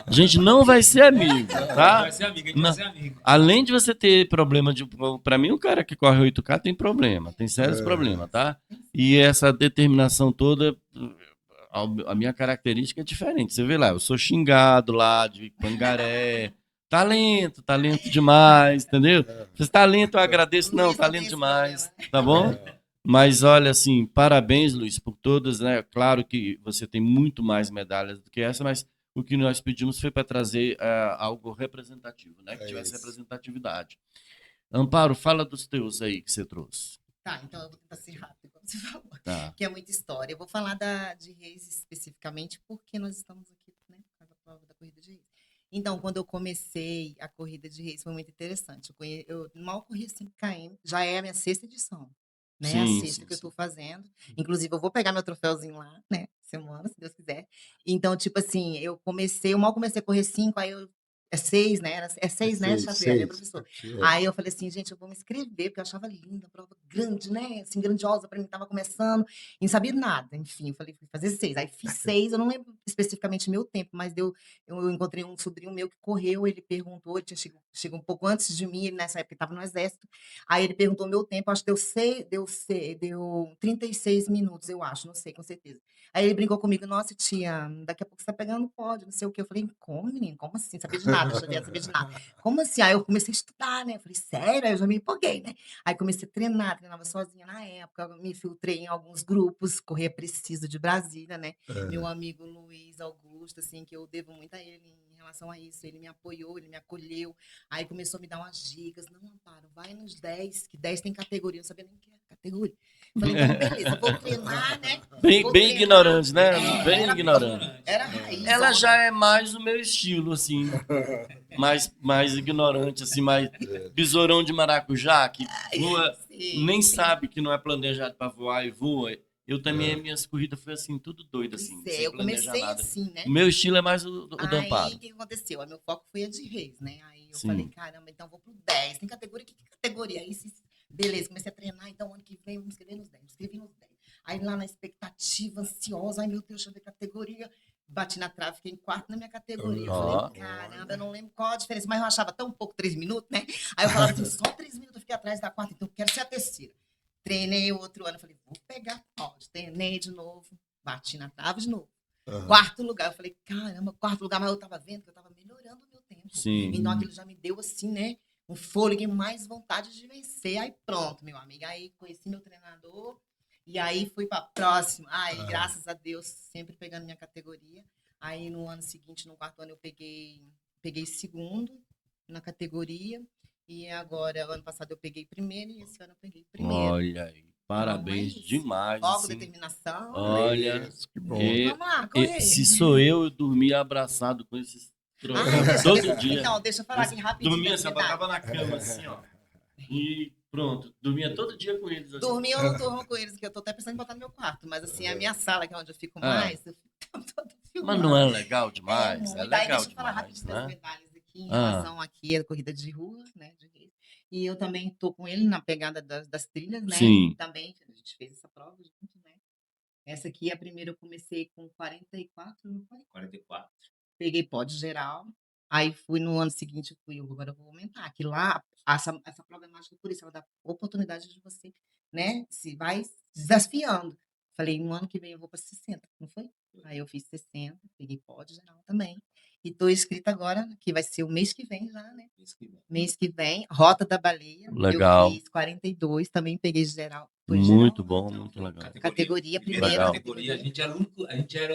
A gente não vai ser amigo, tá? Vai ser amigo, a gente Não. vai ser amigo. Além de você ter problema de. Pra mim, o cara que corre 8K tem problema, tem sérios problemas, tá? E essa determinação toda, a minha característica é diferente. Você vê lá, eu sou xingado lá de Pangaré. Talento demais, entendeu? Você talento, eu agradeço, não, talento demais, tá bom? Mas olha, assim, parabéns, Luiz, por todas, né? Claro que você tem muito mais medalhas do que essa, mas o que nós pedimos foi para trazer algo representativo, né? Que tivesse representatividade. Amparo, fala dos teus aí que você trouxe. Tá, então eu vou tentar ser rápido, como você falou, Tá. que é muita história. Eu vou falar de Reis especificamente, porque nós estamos aqui, né, por causa da prova da Corrida de Reis. Então, quando eu comecei a Corrida de Reis, foi muito interessante. Eu mal corri 5 km, já é a minha 6ª edição, né? Sim, A sim, 6ª que eu sim. tô fazendo. Inclusive, eu vou pegar meu troféuzinho lá, né? Semana, se Deus quiser. Então, tipo assim, eu mal comecei a correr 5, aí eu É 6, né? É 6, né, Xavier? É, professor. É. Aí eu falei assim, gente, eu vou me inscrever, porque eu achava linda, a prova grande, né? Assim, grandiosa para mim, estava começando, e não sabia nada. Enfim, eu falei, fui fazer 6. Aí fiz 6, eu não lembro especificamente meu tempo, mas eu encontrei um sobrinho meu que correu, ele perguntou, ele chegou um pouco antes de mim, ele nessa época estava no exército. Aí ele perguntou meu tempo, acho que deu 36 minutos, eu acho, não sei com certeza. Aí ele brincou comigo, nossa, tia, daqui a pouco você tá pegando pódio, não sei o quê. Eu falei, como, menino? Como assim? Sabia de nada, Xavier, não sabia de nada. Como assim? Aí eu comecei a estudar, né? Eu falei, sério? Aí eu já me empolguei, né? Aí comecei a treinar, treinava sozinha na época, eu me infiltrei em alguns grupos, Correia Precisa de Brasília, né? Meu amigo Luiz Augusto, assim, que eu devo muito a ele em relação a isso. Ele me apoiou, ele me acolheu. Aí começou a me dar umas dicas. Não, Amparo, vai nos 10, que 10 tem categoria. Eu não sabia nem o que era categoria. Falei, então, beleza, vou treinar, né? Bem, Vou bem treinar. ignorante, né? É, Bem era, ignorante. era raiz. Ela já é mais o meu estilo, assim. Mais ignorante, assim, mais besourão de maracujá, que voa, Sim, nem sim. sabe que não é planejado para voar e voa. Eu também, minhas corridas foi assim, tudo doido, Pois assim, é, sem eu planejar comecei nada. assim, né? O meu estilo é mais o do Aí, Amparo. o que aconteceu? Aí, meu foco foi a de Reis, né? Aí eu Sim. falei, caramba, então vou pro 10. Tem categoria? Que categoria? Aí, beleza, comecei a treinar, então ano que vem eu vou me inscrever nos 10. Me inscrevi nos 10. Aí lá na expectativa, ansiosa, ai meu Deus, deixa eu ver categoria. Bati na trave, fiquei em quarto na minha categoria. Eu Ó. falei, caramba, eu não lembro qual a diferença, mas eu achava tão pouco 3 minutos, né? Aí eu falava assim, só 3 minutos eu fiquei atrás da quarta, então eu quero ser a terceira. Treinei o outro ano, falei, vou pegar pódio. Treinei de novo, bati na trave de novo. Quarto lugar, eu falei, caramba, quarto lugar, mas eu tava vendo que eu tava melhorando o meu tempo. Sim. Então aquilo já me deu assim, né? Um fôlego e mais vontade de vencer. Aí pronto, meu amigo. Aí conheci meu treinador e aí fui para a próxima. Aí, graças a Deus, sempre pegando minha categoria. Aí no ano seguinte, no quarto ano, eu peguei segundo na categoria. E agora, ano passado, eu peguei primeiro e esse ano eu peguei primeiro. Olha aí, parabéns Então, é isso. demais. Foco, Assim. determinação. Olha, Isso, que bom. Vamos lá, correr. se sou eu dormia abraçado com esses Ah, todo dia. Então, deixa eu falar aqui rapidinho. Dormia, dessa você medalha. botava na cama assim, ó. E pronto, dormia todo dia com eles. Assim. Dormir eu não durmo com eles, que eu tô até pensando em botar no meu quarto. Mas assim, a minha sala, que é onde eu fico mais, eu fico toda filmando. Mas não é legal É demais? muito. É Aí legal deixa eu falar demais, rapidinho das né? medalhas aqui, em relação aqui à corrida de rua, né? E eu também tô com ele na pegada das trilhas, né? Sim. E também a gente fez essa prova junto, né? Essa aqui, a primeira eu comecei com 44, não foi? 44. Peguei pódio geral. Aí fui no ano seguinte, agora eu vou aumentar. Que lá, essa prova é mágica por isso, ela dá oportunidade de você, né? Se vai desafiando. Falei, no ano que vem eu vou para 60, não foi? Aí eu fiz 60, peguei pódio geral também. E tô inscrita agora, que vai ser o mês que vem já, né? Mês que vem, Rota da Baleia. Legal. Eu fiz 42, também peguei geral. Foi Muito geral, bom, então, muito legal. Categoria, Primeira Legal. categoria, a gente era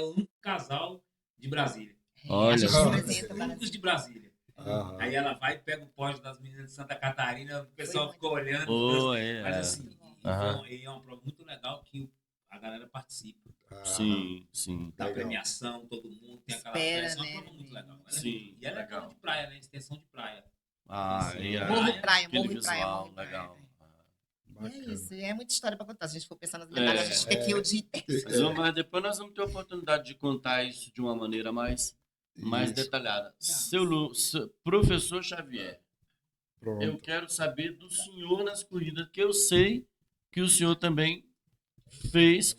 o único casal de Brasília. Olha a gente só. representa Únicos de Brasília. Aham. Aí ela vai e pega o pódio das meninas de Santa Catarina, o pessoal muito ficou olhando. Oh, Mas é. assim, Aham. e é uma prova muito legal que a galera participa. Sim, sim. Da Legal. premiação, todo mundo tem aquela Espera, festa. É uma né, prova muito legal. Sim, E ela é legal. prova de praia, né? Extensão de praia. Ah, e a- Morro Praia, aquele Morro Praia, visual, Morro Praia. legal. E é Bacana. isso, é muita história para contar. Se a gente for pensar nas medalhas, a gente fica aqui o dia inteiro. Mas depois nós vamos ter a oportunidade de contar isso de uma maneira mais Isso. detalhada. Professor Xavier, eu Pronto. quero saber do senhor nas corridas, que eu sei que o senhor também fez,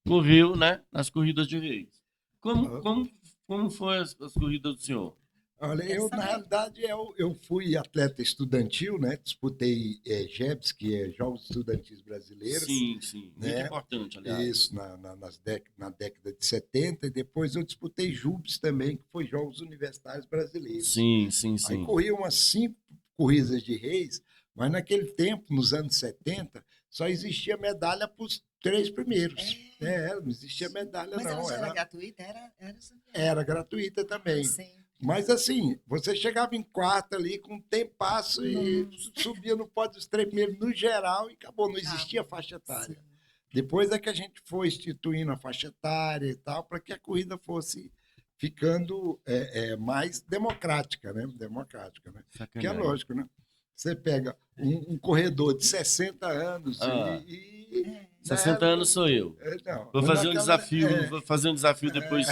correu, né, nas corridas de reis. Como foi as corridas do senhor? Olha, Quero na saber. realidade, eu fui atleta estudantil, né? Disputei JEBs, que é Jogos Estudantis Brasileiros. Sim, sim. Muito né? importante, aliás. Isso, na década de 70, e depois eu disputei JUBs também, que foi Jogos Universitários Brasileiros. Sim, sim, Aí sim. corri umas 5 corridas de reis, mas naquele tempo, nos anos 70, só existia medalha para os 3 primeiros. Não existia medalha, Mas ela não. já era gratuita? Era Era gratuita também. Sim. Mas assim, você chegava em quarto ali com um tempasso e subia no pódio dos 3 primeiros no geral e acabou, não existia faixa etária. Sim. Depois é que a gente foi instituindo a faixa etária e tal, para que a corrida fosse ficando mais democrática, né? Democrática, né? Que é Sacanagem. lógico, né? Você pega um corredor de 60 anos Ah. e que... É. 60 anos sou eu. Não, Vou mas fazer um naquela- desafio, vou fazer um desafio depois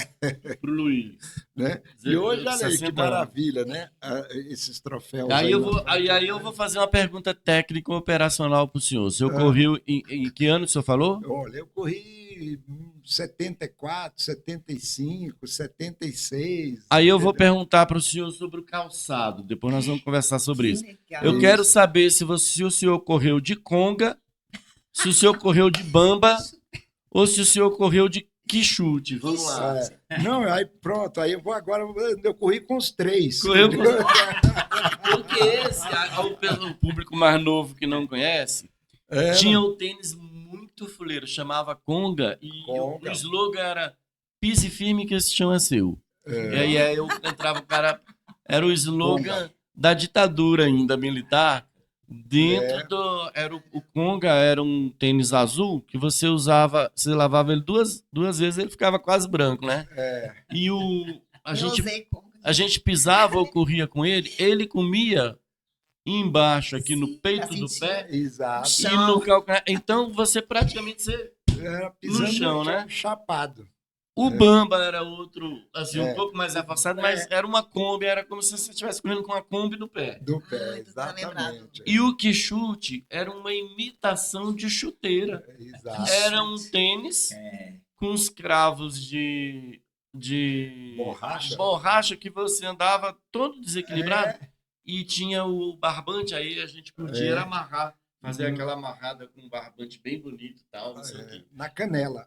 pro Luiz. né? Dizer, E hoje, olha aí, que 60 anos. maravilha, né? Esses troféus Aí aí eu nós vou, estamos aí eu ganhando. vou fazer uma pergunta técnica operacional para o senhor. O senhor Ah. correu em que ano o senhor falou? Olha, eu corri 74, 75, 76. Aí eu vou entendeu? perguntar para o senhor sobre o calçado. Depois nós vamos conversar sobre Que isso. legal. Eu Isso. quero saber se o senhor correu de conga, se o senhor correu de bamba ou se o senhor correu de quichute. Vamos lá. Não, aí pronto, aí eu vou agora, eu corri com os 3. Correu com... Porque o público mais novo que não conhece, tinha um tênis muito fuleiro, chamava Conga, e Conga. o slogan era pise firme que esse chão é seu. E aí eu entrava, o cara, era o slogan da ditadura ainda militar, dentro do, era o Conga era um tênis azul que você usava, você lavava ele duas vezes, ele ficava quase branco, né? E a gente pisava ou corria com ele comia embaixo aqui no Sim, peito pra do sentir. pé Exato. e no calcanhar. Então você praticamente Era pisando no chão, né? Chapado. O Bamba era outro, assim, um É. pouco mais afastado, mas era uma Kombi, era como se você estivesse correndo com uma Kombi no pé. Do pé, tu tá lembrado. exatamente. E o quichute era uma imitação de chuteira. Exato. Era um tênis com os cravos de Borracha? que você andava todo desequilibrado e tinha o barbante, aí a gente podia era amarrar, fazer aquela amarrada com um barbante bem bonito e tal, não sei o quê. Na canela.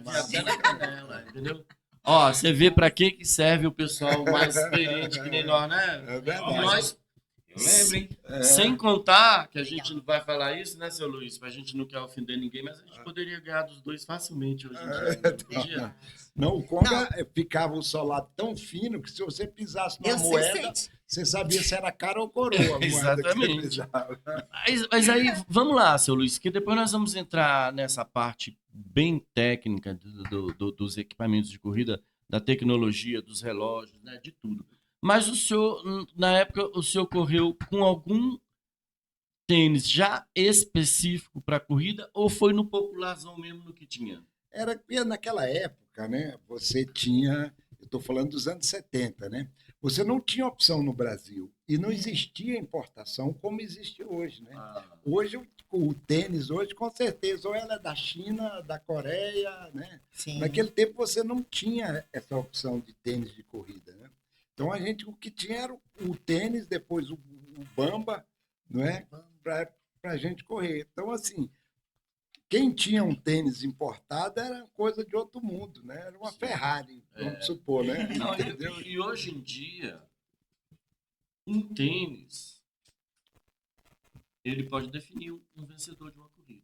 Até na canela, entendeu? Ó, você vê pra que serve o pessoal mais experiente que nem nós, né? É verdade. E nós, Eu lembro, hein? sem contar que a gente não vai falar isso, né, seu Luiz? A gente não quer ofender ninguém, mas a gente poderia ganhar dos dois facilmente hoje em dia. Não podia? Não, o Conga ficava o solado tão fino que se você pisasse numa moeda, você sabia se era cara ou coroa. A moeda Exatamente. que você pisava. Mas aí, vamos lá, seu Luiz, que depois nós vamos entrar nessa parte bem técnica dos equipamentos de corrida, da tecnologia, dos relógios, né, de tudo. Mas o senhor, na época, o senhor correu com algum tênis já específico para corrida ou foi no popularzão mesmo no que tinha? Era que naquela época, né? Você tinha, eu estou falando dos anos 70, né? Você não tinha opção no Brasil e não existia importação como existe hoje, né? Hoje o tênis hoje com certeza ou ela é da China, da Coreia, né? Sim. Naquele tempo você não tinha essa opção de tênis de corrida, né? Então a gente o que tinha era o tênis, depois o Bamba, não é? Para a gente correr. Então assim, quem tinha um tênis importado era coisa de outro mundo, né? Era uma Ferrari, vamos supor, né? Não, Entendeu? e hoje em dia, um tênis, ele pode definir um vencedor de uma corrida.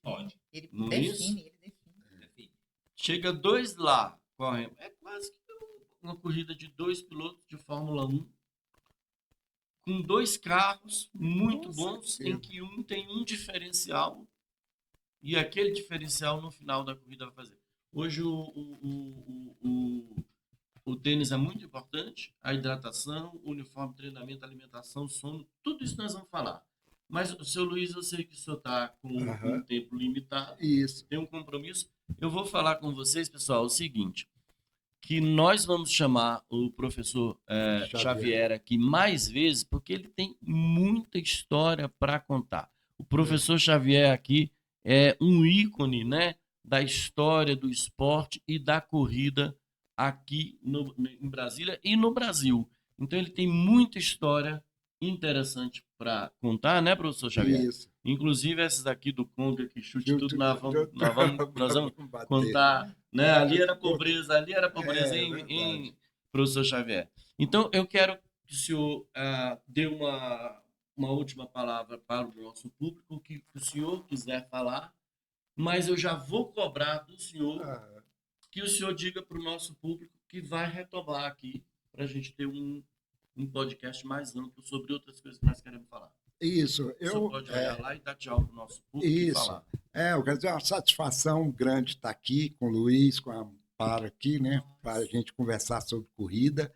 Pode. Ele Não é define, isso? ele define. Chega dois lá, correm. É quase que uma corrida de dois pilotos de Fórmula 1, com dois carros muito bons, em que um tem um diferencial, e aquele diferencial no final da corrida vai fazer. Hoje o tênis é muito importante, a hidratação, o uniforme, treinamento, alimentação, sono, tudo isso nós vamos falar. Mas, seu Luiz, eu sei que o senhor está com um tempo limitado, Isso. tem um compromisso. Eu vou falar com vocês, pessoal, o seguinte, que nós vamos chamar o professor Xavier aqui mais vezes, porque ele tem muita história para contar. O professor Xavier aqui é um ícone, né, da história do esporte e da corrida aqui em Brasília e no Brasil. Então ele tem muita história interessante para contar, né, professor Xavier? Isso. Inclusive essas aqui do Conga, que chute tudo, nós vamos bater. contar, né? Ali era pobreza, em professor Xavier. Então eu quero que o senhor dê uma última palavra para o nosso público, que o senhor quiser falar, mas eu já vou cobrar do senhor que o senhor diga para o nosso público que vai retomar aqui para a gente ter um podcast mais amplo sobre outras coisas que nós queremos falar. Isso. O senhor pode olhar lá e dar tchau para o nosso público e falar. Eu quero dizer, é uma satisfação grande estar aqui com o Luiz, com a Amparo aqui, né? Para a gente conversar sobre corrida.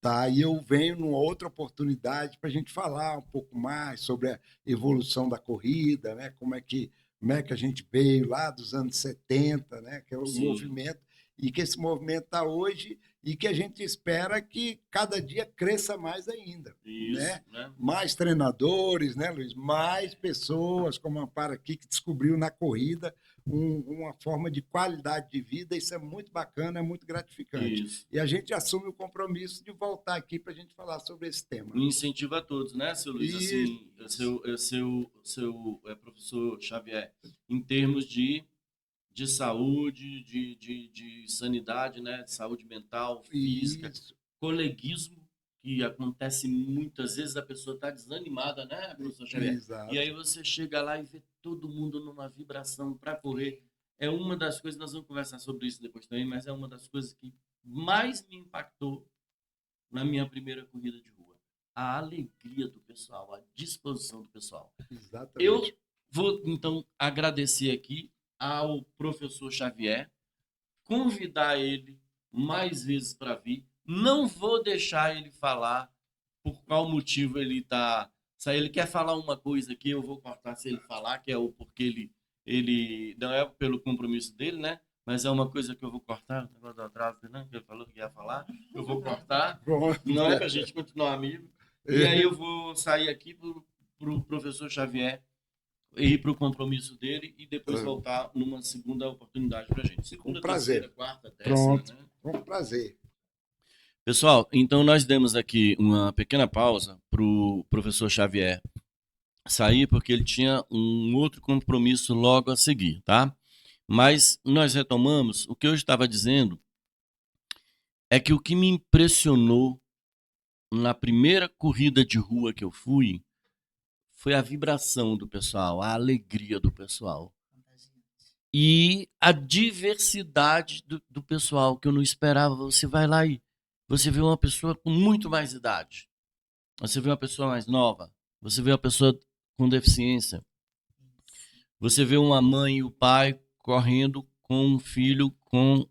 Tá? E eu venho numa outra oportunidade para a gente falar um pouco mais sobre a evolução da corrida, né? Como é que né, que a gente veio lá dos anos 70, né, que é o Sim. movimento, e que esse movimento está hoje e que a gente espera que cada dia cresça mais ainda, Isso, né? né? Mais treinadores, né, Luiz? Mais pessoas, como a Amparo aqui, que descobriu na corrida uma forma de qualidade de vida. Isso é muito bacana, é muito gratificante. Isso. E a gente assume o compromisso de voltar aqui para a gente falar sobre esse tema. Um incentivo a todos, né, seu Luiz? Assim, seu professor Xavier, em termos de saúde, de sanidade, né, de saúde mental, física, Isso, coleguismo, que acontece muitas vezes, a pessoa está desanimada, né, professor Xavier? exato. E aí você chega lá e vê todo mundo numa vibração para correr. É uma das coisas, nós vamos conversar sobre isso depois também, mas é uma das coisas que mais me impactou na minha primeira corrida de rua. A alegria do pessoal, a disposição do pessoal. Exatamente. Eu vou, então, agradecer aqui ao professor Xavier, convidar ele mais vezes para vir. Não vou deixar ele falar por qual motivo ele está. Se ele quer falar uma coisa aqui, eu vou cortar se ele falar, que é o porque ele não é pelo compromisso dele, né? Mas é uma coisa que eu vou cortar, o negócio do atraso, né? Que ele falou que ia falar. Eu vou cortar, Pronto. não é para a gente continuar amigo. E aí eu vou sair aqui para o professor Xavier ir para o compromisso dele e depois voltar numa segunda oportunidade para a gente. Segunda, prazer. terceira, quarta, décima, Pronto. né? Com prazer. Pessoal, então nós demos aqui uma pequena pausa para o professor Xavier sair, porque ele tinha um outro compromisso logo a seguir, tá? Mas nós retomamos. O que eu estava dizendo é que o que me impressionou na primeira corrida de rua que eu fui foi a vibração do pessoal, a alegria do pessoal. E a diversidade do pessoal, que eu não esperava. Você vai lá e você vê uma pessoa com muito mais idade. Você vê uma pessoa mais nova. Você vê uma pessoa com deficiência. Você vê uma mãe e o pai correndo com um filho com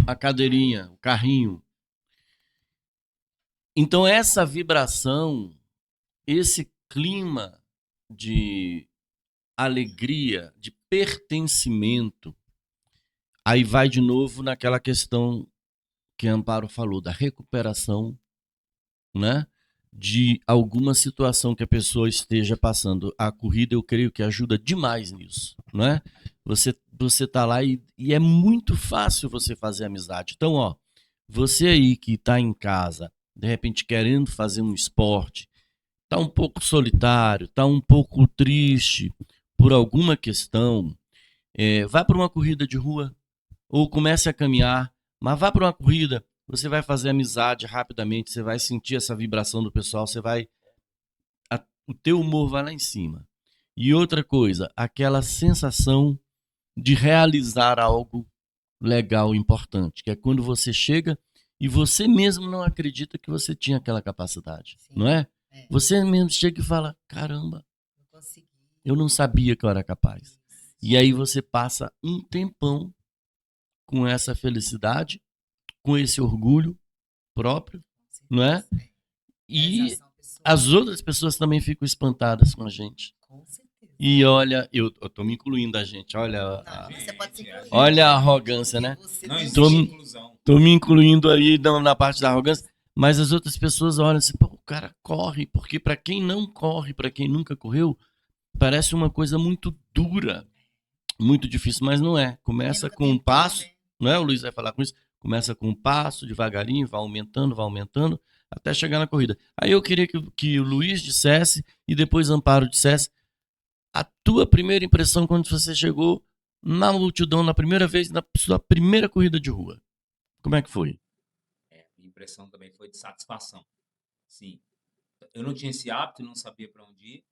a cadeirinha, o carrinho. Então, essa vibração, esse clima de alegria, de pertencimento, aí vai de novo naquela questão que a Amparo falou, da recuperação, né? De alguma situação que a pessoa esteja passando. A corrida, eu creio que ajuda demais nisso, né? Você tá lá e é muito fácil você fazer amizade. Então, ó, você aí que está em casa, de repente querendo fazer um esporte, tá um pouco solitário, tá um pouco triste por alguma questão, vá para uma corrida de rua ou comece a caminhar, mas vá para uma corrida, você vai fazer amizade rapidamente, você vai sentir essa vibração do pessoal, o teu humor vai lá em cima. E outra coisa, aquela sensação de realizar algo legal, importante, que é quando você chega e você mesmo não acredita que você tinha aquela capacidade, Sim, não é? é. Você mesmo chega e fala, caramba, Eu consegui. eu não sabia que eu era capaz. Isso. E aí você passa um tempão com essa felicidade, com esse orgulho próprio, Com não é? certeza. E Realização pessoal. as outras pessoas também ficam espantadas com a gente. Com certeza. E olha, eu tô me incluindo a gente, olha, Não, você pode se incluir. olha a arrogância, né? Você Não tem existe Tô- inclusão. Tô me incluindo aí na parte da arrogância, mas as outras pessoas olham assim, pô, o cara corre, porque para quem não corre, para quem nunca correu, parece uma coisa muito dura, muito difícil, mas não é. Começa nunca com um tentou, passo, né? não é? O Luiz vai falar com isso. Começa com um passo, devagarinho, vai aumentando, até chegar na corrida. Aí eu queria que o Luiz dissesse e depois Amparo dissesse a tua primeira impressão quando você chegou na multidão, na primeira vez, na sua primeira corrida de rua. Como é que foi? Minha impressão também foi de satisfação. Sim. Eu não tinha esse hábito, não sabia para onde ir,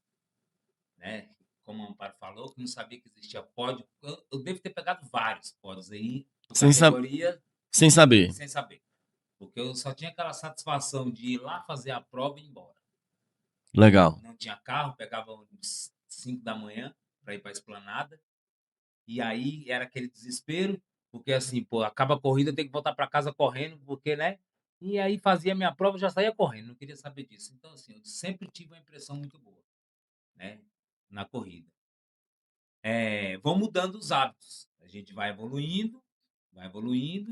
né? Como a Amparo falou, que não sabia que existia pódio. Eu devo ter pegado vários pódios aí, por Sem categoria, Sem saber. sem saber. Porque eu só tinha aquela satisfação de ir lá fazer a prova e ir embora. Legal. Não tinha carro, pegava uns 5 da manhã para ir para a esplanada. E aí era aquele desespero, porque assim, pô, acaba a corrida, eu tenho que voltar para casa correndo, porque, né? E aí fazia minha prova, eu já saía correndo, não queria saber disso. Então, assim, eu sempre tive uma impressão muito boa, né? Na corrida. vão mudando os hábitos. A gente vai evoluindo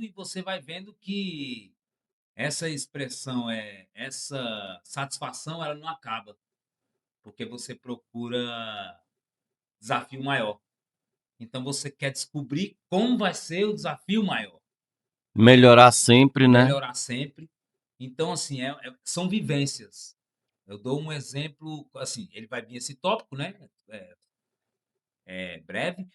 e você vai vendo que essa expressão, essa satisfação, ela não acaba, porque você procura desafio maior. Então você quer descobrir como vai ser o desafio maior, Melhorar sempre, né? melhorar sempre. Então, assim, são vivências. Eu dou um exemplo, assim, ele vai vir esse tópico, né? Breve.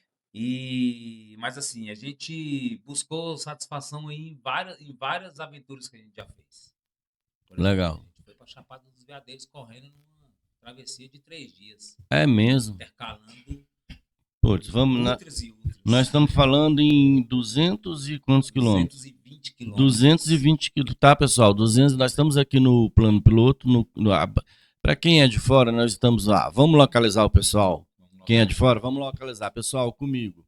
Mas assim, a gente buscou satisfação em várias aventuras que a gente já fez. Por exemplo, Legal. a gente foi para Chapada dos Veadeiros correndo numa travessia de 3 dias, É mesmo. intercalando Putz, outras e outras. nós estamos falando em 200 e quantos quilômetros? 220 quilômetros. 220 quilômetros, tá, pessoal? 200, nós estamos aqui no plano piloto. Para quem é de fora, nós estamos lá. Vamos localizar o pessoal. Quem é de fora, vamos localizar. Pessoal, comigo.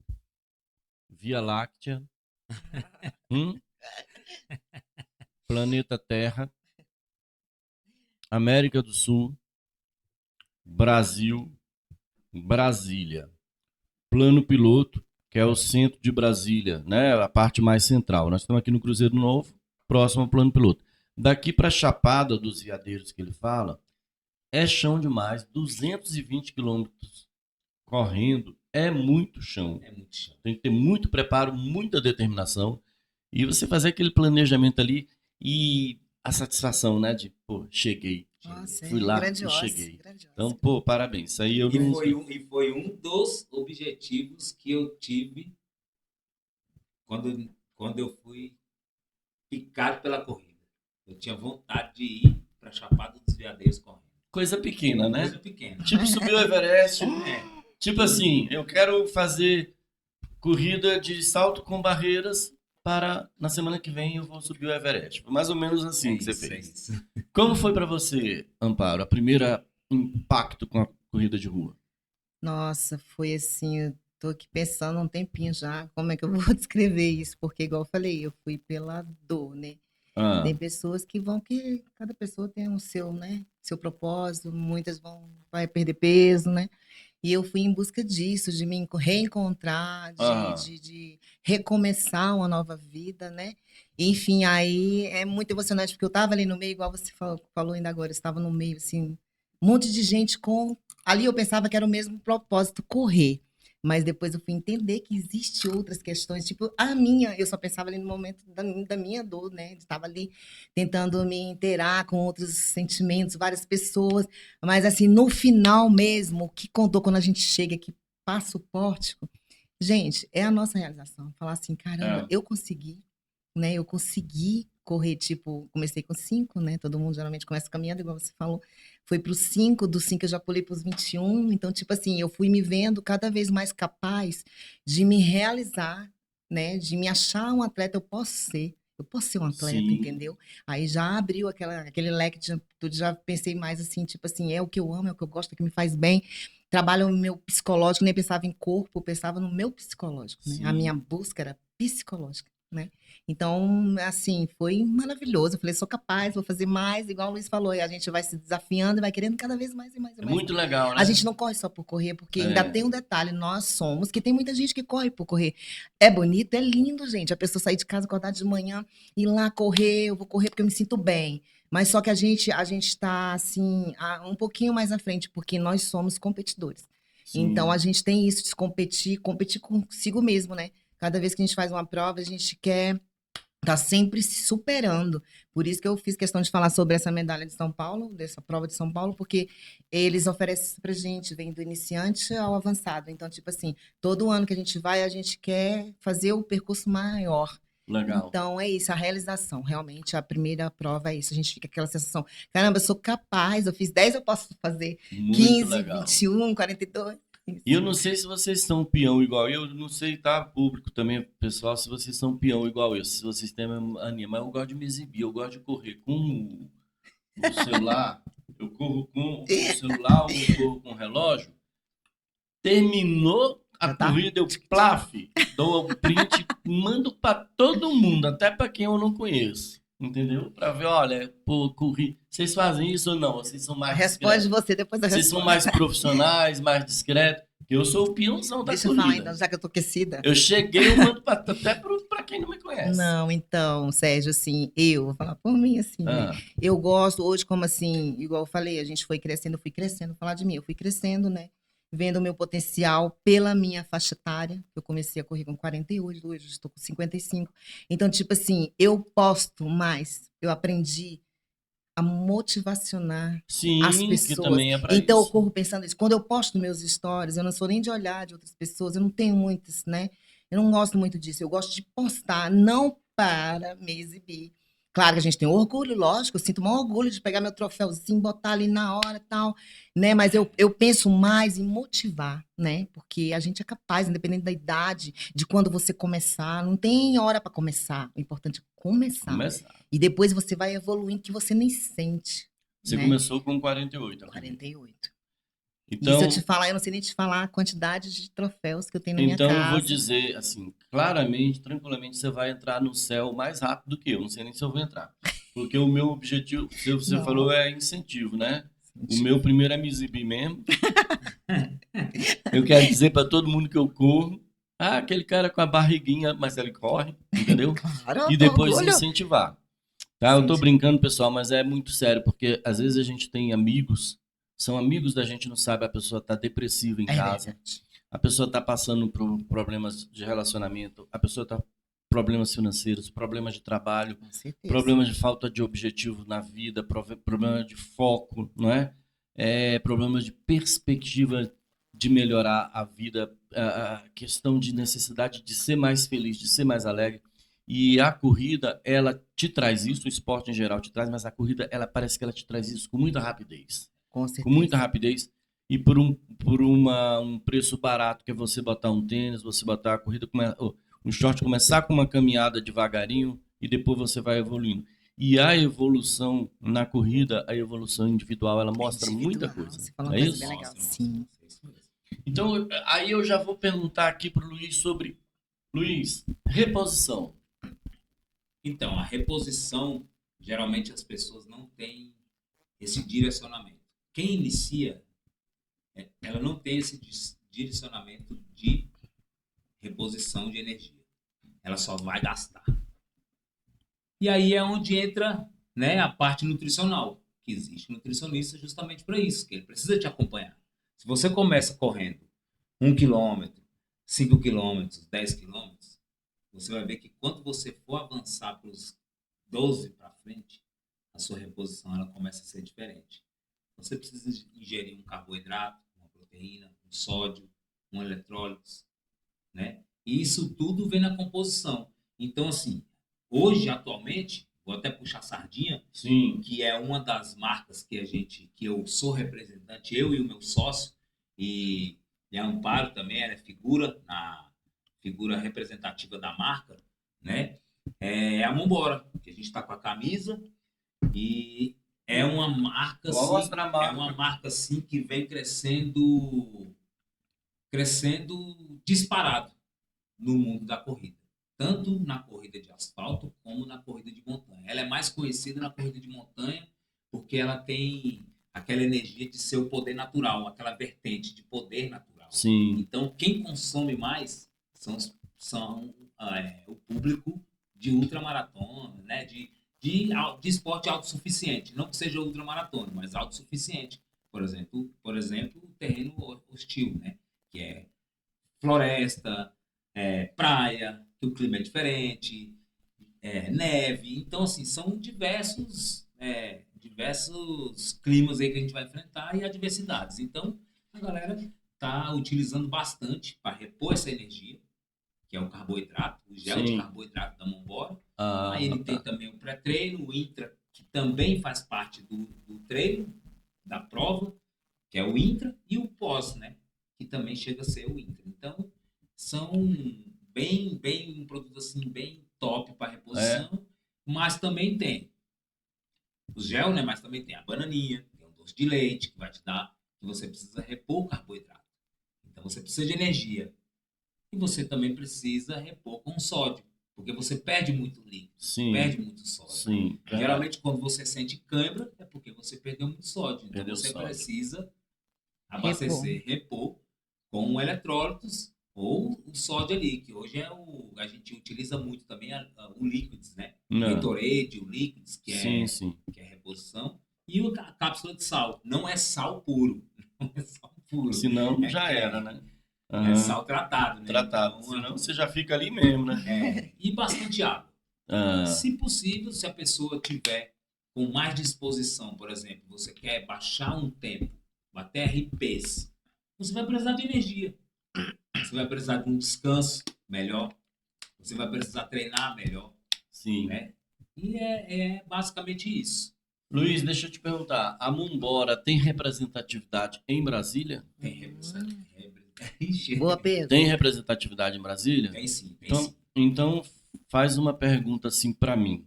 Via Láctea. Planeta Terra. América do Sul. Brasil. Brasília. Plano piloto, que é o centro de Brasília, né? A parte mais central. Nós estamos aqui no Cruzeiro Novo, próximo ao plano piloto. Daqui para a Chapada dos Veadeiros que ele fala, é chão demais. 220 quilômetros correndo é muito chão. É muito chão. Tem que ter muito preparo, muita determinação. E você fazer aquele planejamento ali e a satisfação, né? De, pô, cheguei. Nossa, Fui lá grandiosa, e cheguei. grandiosa. Então, pô, parabéns. Isso aí eu E não... foi um dos objetivos que eu tive quando eu fui picado pela corrida. Eu tinha vontade de ir para Chapada dos Veadeiros correndo. Coisa pequena, né? Coisa pequena. Tipo, subir o Everest. Tipo assim, eu quero fazer corrida de salto com barreiras para, na semana que vem, eu vou subir o Everest. Foi mais ou menos assim que você fez. Como foi para você, Amparo, a primeira impacto com a corrida de rua? Nossa, foi assim, eu tô aqui pensando há um tempinho já, como é que eu vou descrever isso, porque igual eu falei, eu fui pela dor, né? Tem pessoas que cada pessoa tem o seu, né, seu propósito, muitas vai perder peso, né? E eu fui em busca disso, de me reencontrar, de recomeçar uma nova vida, né? Enfim, aí é muito emocionante, porque eu estava ali no meio, igual você falou ainda agora, eu estava no meio, assim, um monte de gente com... Ali eu pensava que era o mesmo propósito, correr. Mas depois eu fui entender que existe outras questões, tipo a minha, eu só pensava ali no momento da minha dor, né? Estava ali tentando me inteirar com outros sentimentos, várias pessoas, mas assim, no final mesmo, o que contou quando a gente chega aqui, passa o pórtico, gente, é a nossa realização. Falar assim, caramba, eu consegui, né? Eu consegui correr, tipo, comecei com 5, né? Todo mundo geralmente começa caminhando, igual você falou. Foi para os 5, dos 5 eu já pulei para os 21. Então, tipo assim, eu fui me vendo cada vez mais capaz de me realizar, né? De me achar um atleta, eu posso ser um atleta, Sim. entendeu? Aí já abriu aquele leque de tudo, já pensei mais assim, tipo assim, é o que eu amo, é o que eu gosto, é o que me faz bem. Trabalho o meu psicológico, nem pensava em corpo, pensava no meu psicológico, né? A minha busca era psicológica, né? Então, assim, foi maravilhoso. Eu falei, sou capaz, vou fazer mais, igual o Luiz falou, e a gente vai se desafiando e vai querendo cada vez mais e mais. É muito legal, né? A gente não corre só por correr, porque ainda tem um detalhe, que tem muita gente que corre por correr. É bonito, é lindo, gente. A pessoa sair de casa, acordar de manhã, ir lá correr, eu vou correr porque eu me sinto bem. Mas só que a gente está, assim, um pouquinho mais à frente, porque nós somos competidores. Sim. Então, a gente tem isso de competir consigo mesmo, né? Cada vez que a gente faz uma prova, a gente quer tá sempre se superando. Por isso que eu fiz questão de falar sobre essa medalha de São Paulo, dessa prova de São Paulo, porque eles oferecem isso pra gente, vem do iniciante ao avançado. Então, tipo assim, todo ano que a gente vai, a gente quer fazer o percurso maior. Legal. Então, é isso, a realização. Realmente, a primeira prova é isso. A gente fica com aquela sensação, caramba, eu sou capaz, eu fiz 10, eu posso fazer Muito 15, legal. 21, 42. E eu não sei se vocês são peão igual eu, não sei, tá? Público também, pessoal, se vocês são peão igual eu, se vocês têm a mesma mania, mas eu gosto de me exibir, eu gosto de correr com o celular, eu corro com o celular ou eu corro com o relógio. Terminou a corrida, eu plaf, dou o print, mando pra todo mundo, até pra quem eu não conheço. Entendeu? Pra ver, olha, pô, corri. Vocês fazem isso ou não? Vocês são mais Responde discretos? você, depois eu Vocês respondo. são mais profissionais, mais discretos? Porque Eu sou o peãozão da Deixa eu falar corrida. então, já que eu tô aquecida. Eu cheguei, eu mando até para quem não me conhece. Não, então, Sérgio, assim, eu vou falar por mim, assim, né? Ah, Eu gosto hoje, como assim, igual eu falei, a gente foi crescendo, eu fui crescendo, vou falar de mim, eu fui crescendo, né? Vendo o meu potencial pela minha faixa etária. Eu comecei a correr com 48, hoje eu estou com 55. Então, tipo assim, eu posto mais, eu aprendi a motivacionar as sim, que pessoas. também é para Então, eu isso. corro pensando isso. Quando eu posto meus stories, eu não sou nem de olhar de outras pessoas, eu não tenho muitas, né? Eu não gosto muito disso. Eu gosto de postar, não para me exibir. Claro que a gente tem orgulho, lógico, eu sinto um orgulho de pegar meu troféuzinho, botar ali na hora e tal, né? Mas eu penso mais em motivar, né? Porque a gente é capaz, independente da idade, de quando você começar, não tem hora para começar. O importante é começar. Começar. E depois você vai evoluindo que você nem sente, Você né? começou com 48, acredito. 48. E se eu te Então, falar, eu não sei nem te falar a quantidade de troféus que eu tenho na minha então eu vou casa. dizer assim, claramente, tranquilamente, você vai entrar no céu mais rápido que eu. Não sei nem se eu vou entrar. Porque o meu objetivo, você Não. falou, é incentivo, né? O meu primeiro é me exibir mesmo. Eu quero dizer para todo mundo que eu corro, aquele cara com a barriguinha, mas ele corre, entendeu? Claro, E com depois orgulho. incentivar. Tá? Eu tô Incentivo. brincando, pessoal, mas é muito sério, porque às vezes a gente tem amigos, são amigos da gente, não sabe, a pessoa tá depressiva em É casa, verdade. a pessoa tá passando por problemas de relacionamento, a pessoa tá problemas financeiros, problemas de trabalho, Com certeza. problemas de falta de objetivo na vida, problema de foco, não é? Problemas de perspectiva de melhorar a vida, a questão de necessidade de ser mais feliz, de ser mais alegre. E a corrida, ela te traz isso, o esporte em geral te traz, mas a corrida, ela parece que ela te traz isso com muita rapidez. Com Com muita certeza. rapidez e por um preço barato, que é você botar um tênis, você botar a corrida, um short, começar com uma caminhada devagarinho e depois você vai evoluindo. E a evolução na corrida, a evolução individual, ela mostra muita Individual. coisa. Você falou Não uma é coisa isso? bem legal. Mostra, Sim. mostra. É isso mesmo. Então, aí eu já vou perguntar aqui para o Luiz sobre, Luiz, reposição. Então, a reposição, geralmente as pessoas não têm esse direcionamento. Quem inicia, ela não tem esse direcionamento de reposição de energia. Ela só vai gastar. E aí é onde entra, né, a parte nutricional, que existe nutricionista justamente para isso, que ele precisa te acompanhar. Se você começa correndo 1 quilômetro, 5 quilômetros, 10 quilômetros, você vai ver que quando você for avançar para os 12 para frente, a sua reposição ela começa a ser diferente. Você precisa ingerir um carboidrato, uma proteína, um sódio, um eletrólito, né? E isso tudo vem na composição. Então, assim, hoje, atualmente, vou até puxar a sardinha, Sim. que é uma das marcas que eu sou representante, eu e o meu sócio, e a Amparo também, ela é figura representativa da marca, né? É a Mombora, que a gente está com a camisa, e é uma marca, Vou assim, mostrar a marca. é uma marca assim, que vem crescendo disparado no mundo da corrida. Tanto na corrida de asfalto como na corrida de montanha. Ela é mais conhecida na corrida de montanha porque ela tem aquela energia de ser o poder natural, aquela vertente de poder natural. Sim. Então, quem consome mais são o público de ultramaratona, né? de esporte autossuficiente. Não que seja ultramaratona, mas autossuficiente. Por exemplo, o terreno hostil, né? Que é floresta, praia, que o clima é diferente, neve. Então, assim, são diversos climas aí que a gente vai enfrentar e adversidades. Então, a galera está utilizando bastante para repor essa energia, que é o carboidrato, o gel de Sim. carboidrato da Mombora. Ah, Aí ele tem tá. também o pré-treino, o intra, que também faz parte do treino, da prova, que é o intra, e o pós, né? Que também chega a ser o intra. Então, são um produto assim, bem top para reposição, mas também tem o gel, né? Mas também tem a bananinha, tem o doce de leite, que vai te dar, que você precisa repor o carboidrato. Então, você precisa de energia. E você também precisa repor com sódio, porque você perde muito líquido, Sim. perde muito sódio. Sim. Geralmente, quando você sente cãibra, é porque você perdeu muito sódio. Então, Perdeu você sódio. precisa abastecer, repor com eletrólitos ou o sódio ali, que hoje a gente utiliza muito também o líquidos, né? O Não. Gatorade, o líquidos, Sim, sim. que é reposição, e a cápsula de sal. Não é sal puro. Não é sal puro. Senão É já que era, né? É Aham. sal tratado, né? Tratado. Então, Senão você já fica ali mesmo, né? e bastante água. Ah, Se possível, se a pessoa tiver com mais disposição, por exemplo, você quer baixar um tempo, bater RPs, você vai precisar de energia. Você vai precisar de um descanso melhor. Você vai precisar treinar melhor, sim. né? E é basicamente isso. Luiz, deixa eu te perguntar. A Mumbora tem representatividade em Brasília? Tem Boa, Pedro. Tem representatividade em Brasília? Tem sim, tem sim. Então faz uma pergunta assim para mim.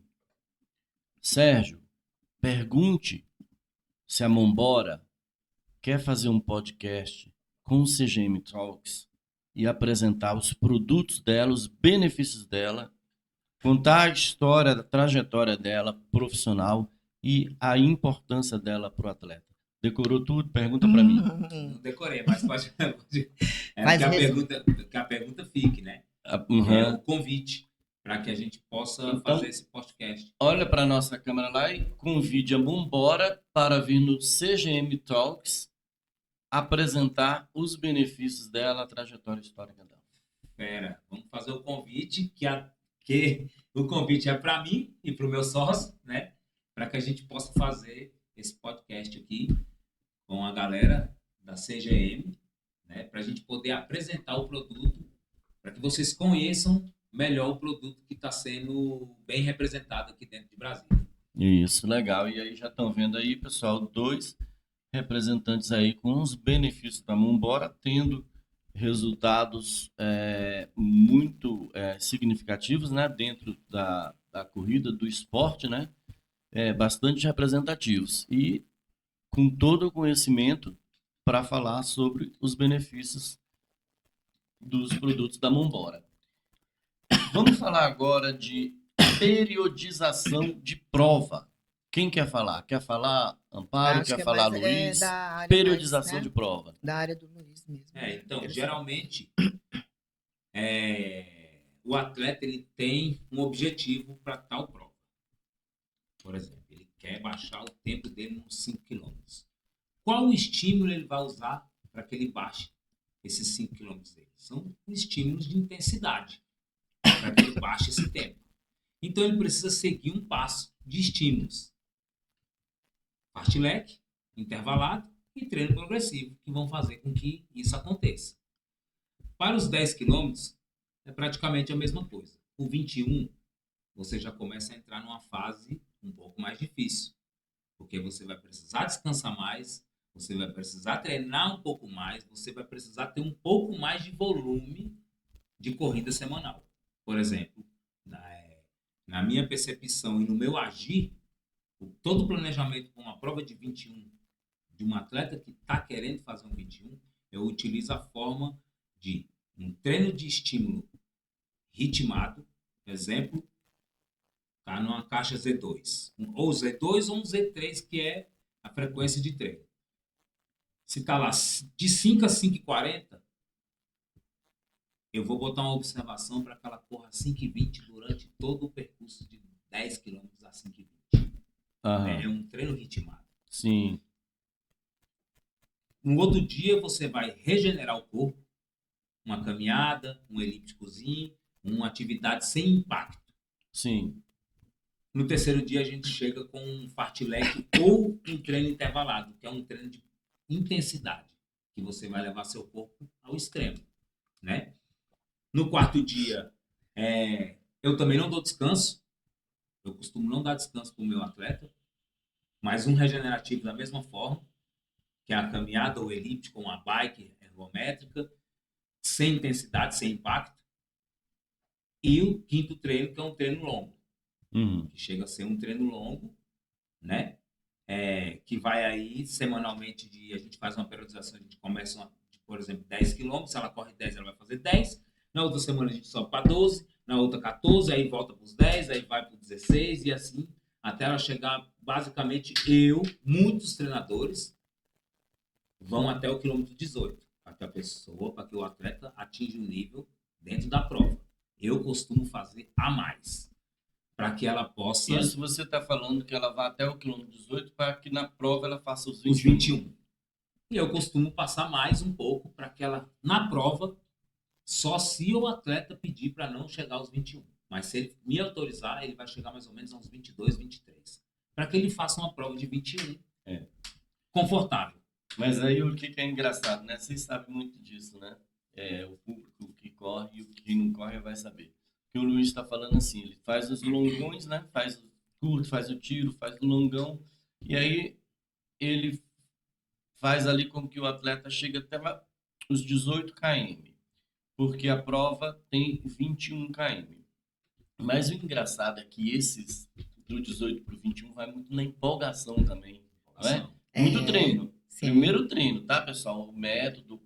Sérgio, pergunte se a Mumbora quer fazer um podcast com o CGM Talks e apresentar os produtos dela, os benefícios dela, contar a história, a trajetória dela profissional e a importância dela para o atleta. Decorou tudo? Pergunta para mim. Não decorei, mas pode Faz que a pergunta fique, né? Uhum. É o convite para que a gente possa Então, fazer esse podcast. Olha para a nossa câmera lá e convide a Mumbora para vir no CGM Talks apresentar os benefícios dela, a trajetória histórica dela. Pera, vamos fazer o convite, que o convite é para mim e para o meu sócio, né? Para que a gente possa fazer esse podcast aqui com a galera da CGM, né? Para a gente poder apresentar o produto, para que vocês conheçam melhor o produto que está sendo bem representado aqui dentro de Brasília. Isso, legal. E aí já estão vendo aí, pessoal, 2 representantes aí com os benefícios da Mumbora, tendo resultados muito significativos, né, dentro da corrida, do esporte, né, bastante representativos e com todo o conhecimento para falar sobre os benefícios dos produtos da Mumbora. Vamos falar agora de periodização de prova. Quem quer falar? Quer falar Amparo? Acho Quer que é falar mais, Luiz? da área Periodização mais, né? de prova. Da área do Luiz mesmo. Então, Interessante. geralmente, o atleta ele tem um objetivo para tal prova. Por exemplo, ele quer baixar o tempo dele nos 5 km. Qual o estímulo ele vai usar para que ele baixe esses 5 km dele? São estímulos de intensidade para que ele baixe esse tempo. Então, ele precisa seguir um passo de estímulos. Fartlek, intervalado e treino progressivo, que vão fazer com que isso aconteça. Para os 10 km, é praticamente a mesma coisa. O 21, você já começa a entrar numa fase um pouco mais difícil, porque você vai precisar descansar mais, você vai precisar treinar um pouco mais, você vai precisar ter um pouco mais de volume de corrida semanal. Por exemplo, na minha percepção e no meu agir, todo o planejamento para uma prova de 21, de um atleta que está querendo fazer um 21, eu utilizo a forma de um treino de estímulo ritmado, por exemplo, está numa caixa Z2, ou Z2 ou um Z3, que é a frequência de treino. Se está lá de 5 a 5h40, eu vou botar uma observação para que ela corra 5h20 durante todo o percurso de 10 km a 5h20. Aham. É um treino ritmado. Sim. No outro dia, você vai regenerar o corpo, uma caminhada, um elípticozinho, uma atividade sem impacto. Sim. No terceiro dia, a gente chega com um fartlek ou um treino intervalado, que é um treino de intensidade, que você vai levar seu corpo ao extremo, né? No quarto dia, eu também não dou descanso. Eu costumo não dar descanso para o meu atleta, mas um regenerativo da mesma forma, que é a caminhada ou elíptica, uma bike ergométrica, sem intensidade, sem impacto. E o quinto treino, que é um treino longo, que chega a ser um treino longo, né? Que vai aí semanalmente, a gente faz uma periodização, a gente começa, por exemplo, 10 km, se ela corre 10, ela vai fazer 10, na outra semana a gente sobe para 12, na outra 14, aí volta para os 10, aí vai para os 16 e assim, até ela chegar, basicamente, muitos treinadores vão até o quilômetro 18, para que a pessoa, para o atleta atinge um nível dentro da prova. Eu costumo fazer a mais, para que ela possa Isso você está falando que ela vá até o quilômetro 18 para que na prova ela faça os os 21. 21. E eu costumo passar mais um pouco para que ela, na prova, só se o atleta pedir para não chegar aos 21. Mas se ele me autorizar, ele vai chegar mais ou menos aos 22, 23. Para que ele faça uma prova de 21 confortável. Mas aí o que é engraçado, né? Vocês sabem muito disso, né? O público que corre e o que não corre vai saber. Que o Luiz está falando assim, ele faz os longões, né? Faz o curto, faz o tiro, faz o longão, e aí ele faz ali com que o atleta chegue até os 18 km, porque a prova tem 21 km. Mas o engraçado é que esses do 18 para o 21 vai muito na empolgação também, não é? Muito treino. Sim. Primeiro treino, tá, pessoal? O método,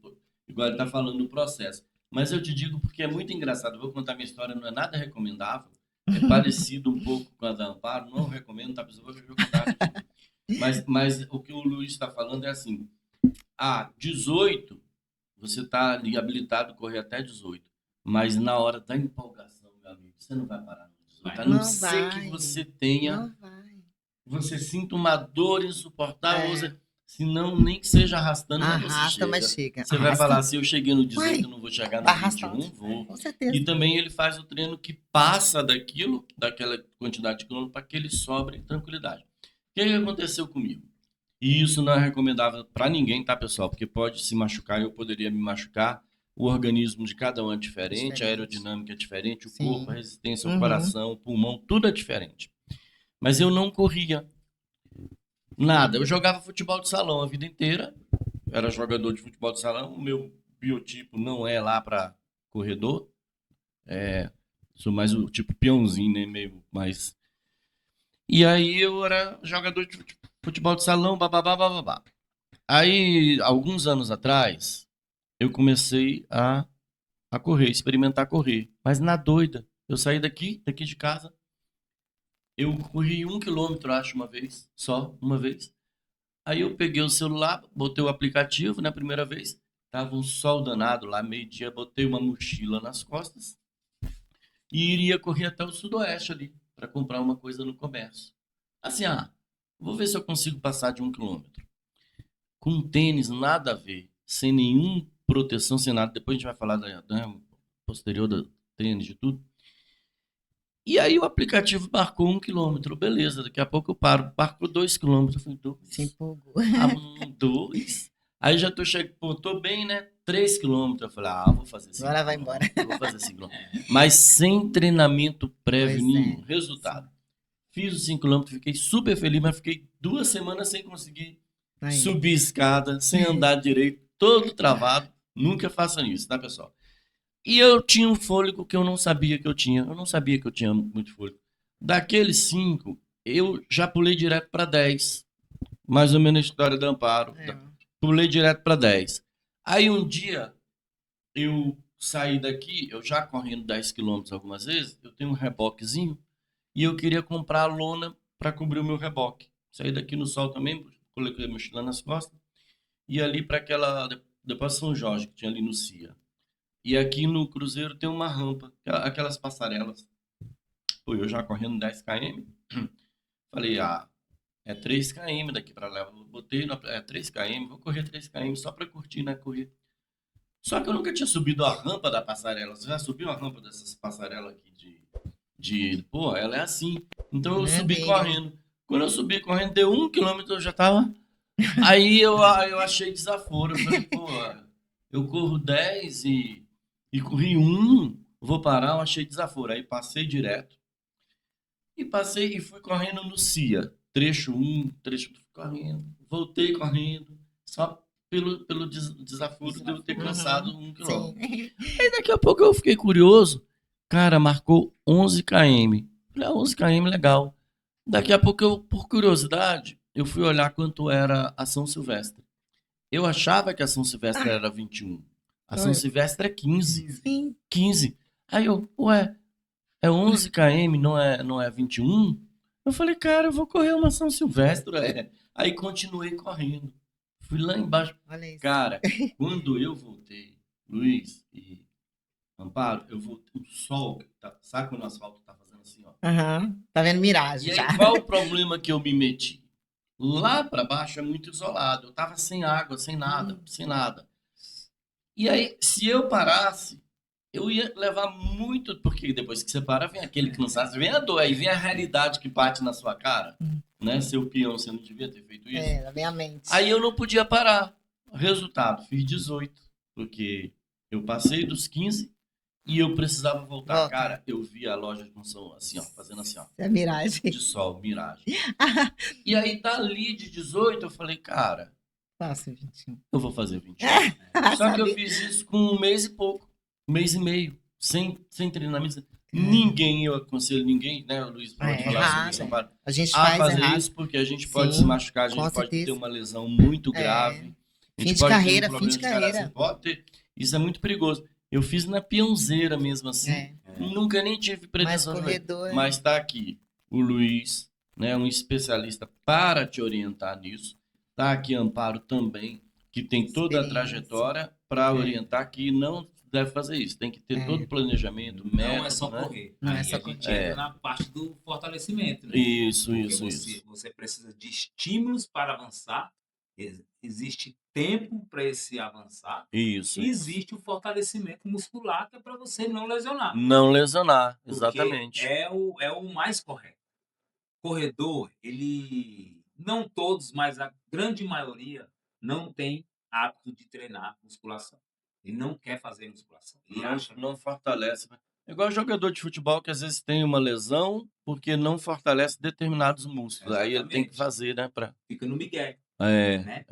igual ele tá falando do processo. Mas eu te digo porque é muito engraçado. Eu vou contar minha história, não é nada recomendável. É parecido um pouco com a da Amparo. Não recomendo, tá, pessoal? Vou contar. Mas o que o Luiz está falando é assim. 18, você tá ali habilitado a correr até 18. Mas na hora da empolgação, meu amigo, você não vai parar no 18. A não ser que você tenha... Não vai. Você sinta uma dor insuportável, se não, nem que seja arrastando, Arrasta, mas chega. Você vai falar, se eu cheguei no 18, eu não vou chegar no Arrasta 21, vou. Com certeza. E também ele faz o treino que passa daquela quantidade de quilômetros, para que ele sobre em tranquilidade. O que aconteceu comigo? E isso não é recomendável para ninguém, tá, pessoal? Porque pode se machucar, eu poderia me machucar. O organismo de cada um é diferente, a aerodinâmica é diferente, o corpo, a resistência, o coração, o pulmão, tudo é diferente. Mas eu não corria nada. Eu jogava futebol de salão a vida inteira. Era jogador de futebol de salão. O meu biotipo não é lá para corredor. Sou mais o tipo peãozinho, né? Meio mais... E aí eu era jogador de futebol de salão, babá. Aí, alguns anos atrás, eu comecei a correr, experimentar correr. Mas na doida. Eu saí daqui de casa. Eu corri 1 quilômetro, acho, uma vez. Aí eu peguei o celular, botei o aplicativo na primeira vez. Tava um sol danado lá, meio-dia, botei uma mochila nas costas e iria correr até o sudoeste ali, para comprar uma coisa no comércio. Assim, vou ver se eu consigo passar de 1 quilômetro. Com tênis, nada a ver, sem nenhuma proteção, sem nada. Depois a gente vai falar da posterior do tênis, de tudo. E aí o aplicativo marcou 1 quilômetro, beleza, daqui a pouco eu paro, marcou 2 quilômetros, eu falei, 2. Se empolgou. 2. Aí já tô chegando, tô bem, né? 3 quilômetros, eu falei, vou fazer 5 Agora vai embora. Vou fazer 5 quilômetros. Mas sem treinamento prévio Pois nenhum, resultado. Fiz os 5 quilômetros, fiquei super feliz, mas fiquei 2 semanas sem conseguir subir escada, sem andar direito, todo travado. Nunca façam isso, tá, pessoal? E eu tinha um fôlego que eu não sabia que eu tinha. Eu não sabia que eu tinha muito fôlego. Daqueles 5, eu já pulei direto para 10. Mais ou menos a história do Amparo. Pulei direto para 10. Aí um dia, eu saí daqui, eu já correndo 10 quilômetros algumas vezes, eu tenho um reboquezinho, e eu queria comprar a lona para cobrir o meu reboque. Saí daqui no sol também, coloquei a mochila nas costas, e ali para depois São Jorge, que tinha ali no CIA. E aqui no Cruzeiro tem uma rampa, aquelas passarelas. Pô, eu já correndo 10 km, falei, é 3 km daqui para lá. Botei, 3 km, vou correr 3 km só para curtir, né, correr. Só que eu nunca tinha subido a rampa da passarela. Você já subiu a rampa dessas passarelas aqui pô, ela é assim. Então eu subi correndo. Quando eu subi correndo, deu 1 quilômetro, eu já tava... Aí eu achei desaforo. Eu falei, pô, eu corro 10 e corri 1, vou parar, eu achei desaforo. Aí passei direto. E fui correndo no CIA. Trecho 1, trecho correndo. Voltei correndo. Só pelo desaforo de eu ter cansado 1 quilômetro. Aí daqui a pouco eu fiquei curioso. Cara, marcou 11 km. Falei, 11 km, legal. Daqui a pouco eu, por curiosidade, eu fui olhar quanto era a São Silvestre. Eu achava que a São Silvestre era 21. A São Silvestre é 15. Sim. 15. Aí eu, é 11 km, não é 21? Eu falei, cara, eu vou correr uma São Silvestre. Aí continuei correndo. Fui lá embaixo. Olha isso. Cara, quando eu voltei, Luiz e Amparo, eu vou. O sol, sabe quando o asfalto tá fazendo assim, ó? Aham. Tá vendo miragem E já. aí, qual o problema que eu me meti? Lá para baixo é muito isolado. Eu tava sem água, sem nada, sem nada. E aí, se eu parasse, eu ia levar muito, porque depois que você para, vem aquele cansaço, vem a dor, aí vem a realidade que bate na sua cara, né? Seu peão, você não devia ter feito isso. Lá vem a mente. Aí eu não podia parar. Resultado, fiz 18, porque eu passei dos 15 e eu precisava voltar. Volta. Cara, eu vi a loja de construção assim, ó, fazendo assim, ó, É miragem. de sol, miragem. E aí, dali de 18, eu falei, cara, Faço 21. eu vou fazer 21. Só que eu fiz isso com um mês e pouco, um mês e meio, sem treinamento. Ninguém, eu aconselho ninguém, né, Luiz, pode falar sobre isso, Amparo, A gente a faz fazer errado. isso, porque a gente pode Sim, se machucar, a gente com pode ter certeza. uma lesão muito grave. A Fim gente de pode ter um carreira, fim problema de de caráter, carreira. pode ter. Isso é muito perigoso. Eu fiz na peãozeira mesmo assim. É. Nunca nem tive Mas pretensão de fazer. corredor. Mas está aqui o Luiz, né, um especialista para te orientar nisso. Está aqui Amparo também, que tem toda a Experiência. trajetória para orientar que não deve fazer isso. Tem que ter todo o planejamento, método, Não é só né? correr. Não é Aí só a gente correr. entra na parte do fortalecimento, né? Isso, Porque isso, você, isso. você precisa de estímulos para avançar. Existe tempo para esse avançar. Isso. E existe o fortalecimento muscular, que é para você não lesionar. Não lesionar, Porque exatamente. é o mais correto. Corredor, ele... Não todos, mas a grande maioria não tem hábito de treinar musculação. Ele não quer fazer musculação. Ele acha... Não fortalece. É igual jogador de futebol que às vezes tem uma lesão porque não fortalece determinados músculos. Aí ele tem que Exatamente. fazer, né? Fica no migué, né?